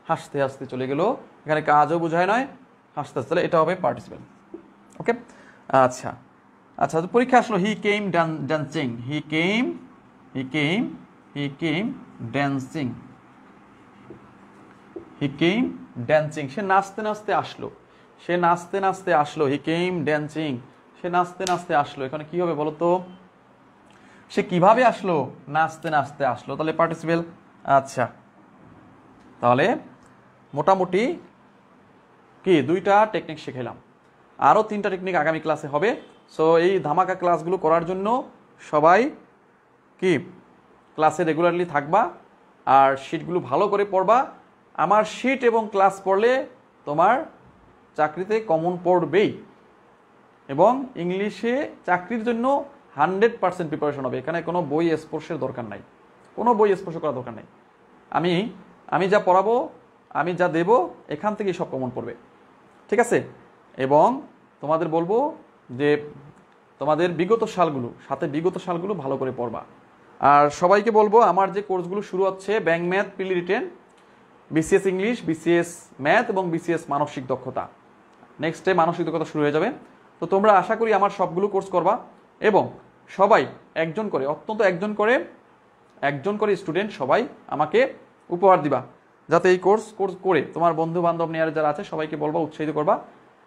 হাসতে হাসতে চলে গেল। এখানে কাজও বোঝায় নয়, হাসতে হাসতে, তাহলে এটা হবে পার্টিসিপেল। ওকে, আচ্ছা আচ্ছা, তো পরীক্ষা আসলো, হি কেম ডান্সিং। হি কেম ড্যান্সিং। হি কেম ড্যান্সিং, সে নাচতে নাচতে আসলো। সে নাচতে নাচতে আসলো, হি কেম ড্যান্সিং, সে নাচতে নাচতে আসলো। এখানে কি হবে বলো তো? সে কিভাবে আসলো? নাচতে নাচতে আসলো, তাহলে পার্টিসিপেল। আচ্ছা, তাহলে মোটামুটি কি 2টা টেকনিক শিখাইলাম, আরও 3টা টেকনিক আগামী ক্লাসে হবে। সো এই ধামাকা ক্লাসগুলো করার জন্য সবাই কি ক্লাসে রেগুলারলি থাকবা আর শিটগুলো ভালো করে পড়বা। আমার শিট এবং ক্লাস পড়লে তোমার চাকরিতে কমন পড়বেই, এবং ইংলিশে চাকরির জন্য 100% প্রিপারেশন হবে। এখানে কোনো বই স্পর্শের দরকার নাই, কোনো বই স্পর্শ করার দরকার নেই। আমি যা পড়াবো, আমি যা দেব, এখান থেকেই সব কমন পড়বে, ঠিক আছে? এবং তোমাদের বলবো যে তোমাদের বিগত সালগুলো ভালো করে পড়বা। আর সবাইকে বলবো আমার যে কোর্সগুলো শুরু হচ্ছে, bank math preli written, BCS English, BCS math এবং বিসিএস মানসিক দক্ষতা, নেক্সটে মানসিক দক্ষতা শুরু হয়ে যাবে। তো তোমরা আশা করি আমার সবগুলো কোর্স করবা, এবং সবাই একজন করে স্টুডেন্ট সবাই আমাকে উপহার দিবা, যাতে এই কোর্স করে তোমার বন্ধু বান্ধব নিয়ে যারা আছে সবাইকে বলবা, উৎসাহিত করবা।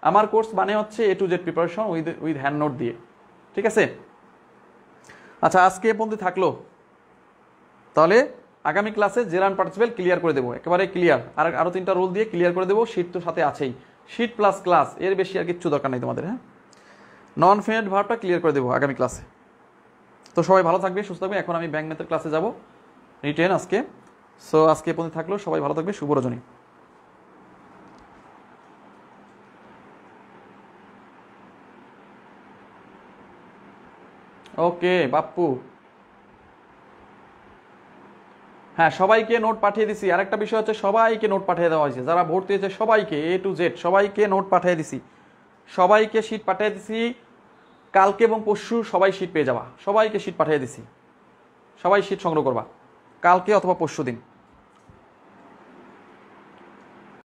আমার কোর্স মানে হচ্ছে A to Z preparation with hand note দিয়ে, ঠিক আছে? আচ্ছা, আজকে এ পর্যন্ত থাকলো। তাহলে আগামী ক্লাসে জেরান পার্টিসিপেল ক্লিয়ার করে দেবো, একেবারে ক্লিয়ার। আরও 3টা রুল দিয়ে ক্লিয়ার করে দেবো। শিট তো সাথে আছেই, শিট প্লাস ক্লাস, এর বেশি আর কিচ্ছু দরকার নেই তোমাদের। হ্যাঁ, নন ফিনিট ভার্বটা ক্লিয়ার করে দেবো আগামী ক্লাসে। তো সবাই ভালো থাকবে, সুস্থ থাকবে। এখন আমি ব্যাংক ম্যাথের ক্লাসে যাব, রিটেন আজকে। সো আজকে এ পর্যন্ত থাকলো, সবাই ভালো থাকবে, শুভ রজনী। ওকে বাপ্পু, হ্যাঁ সবাইকে নোট পাঠিয়ে দিছি। আরেকটা বিষয় হচ্ছে, সবাইকে নোট পাঠিয়ে দেওয়া হয়েছে, যারা ভর্তি হয়েছে সবাইকে A to Z সবাইকে নোট পাঠিয়ে দিছি, সবাইকে শিট পাঠিয়ে দিছি। কালকে এবং পরশু সবাই শিট পেয়ে যাবা, সবাইকে শিট পাঠিয়ে দিছি, সবাই শিট সংগ্রহ করবা কালকে অথবা পরশু দিন।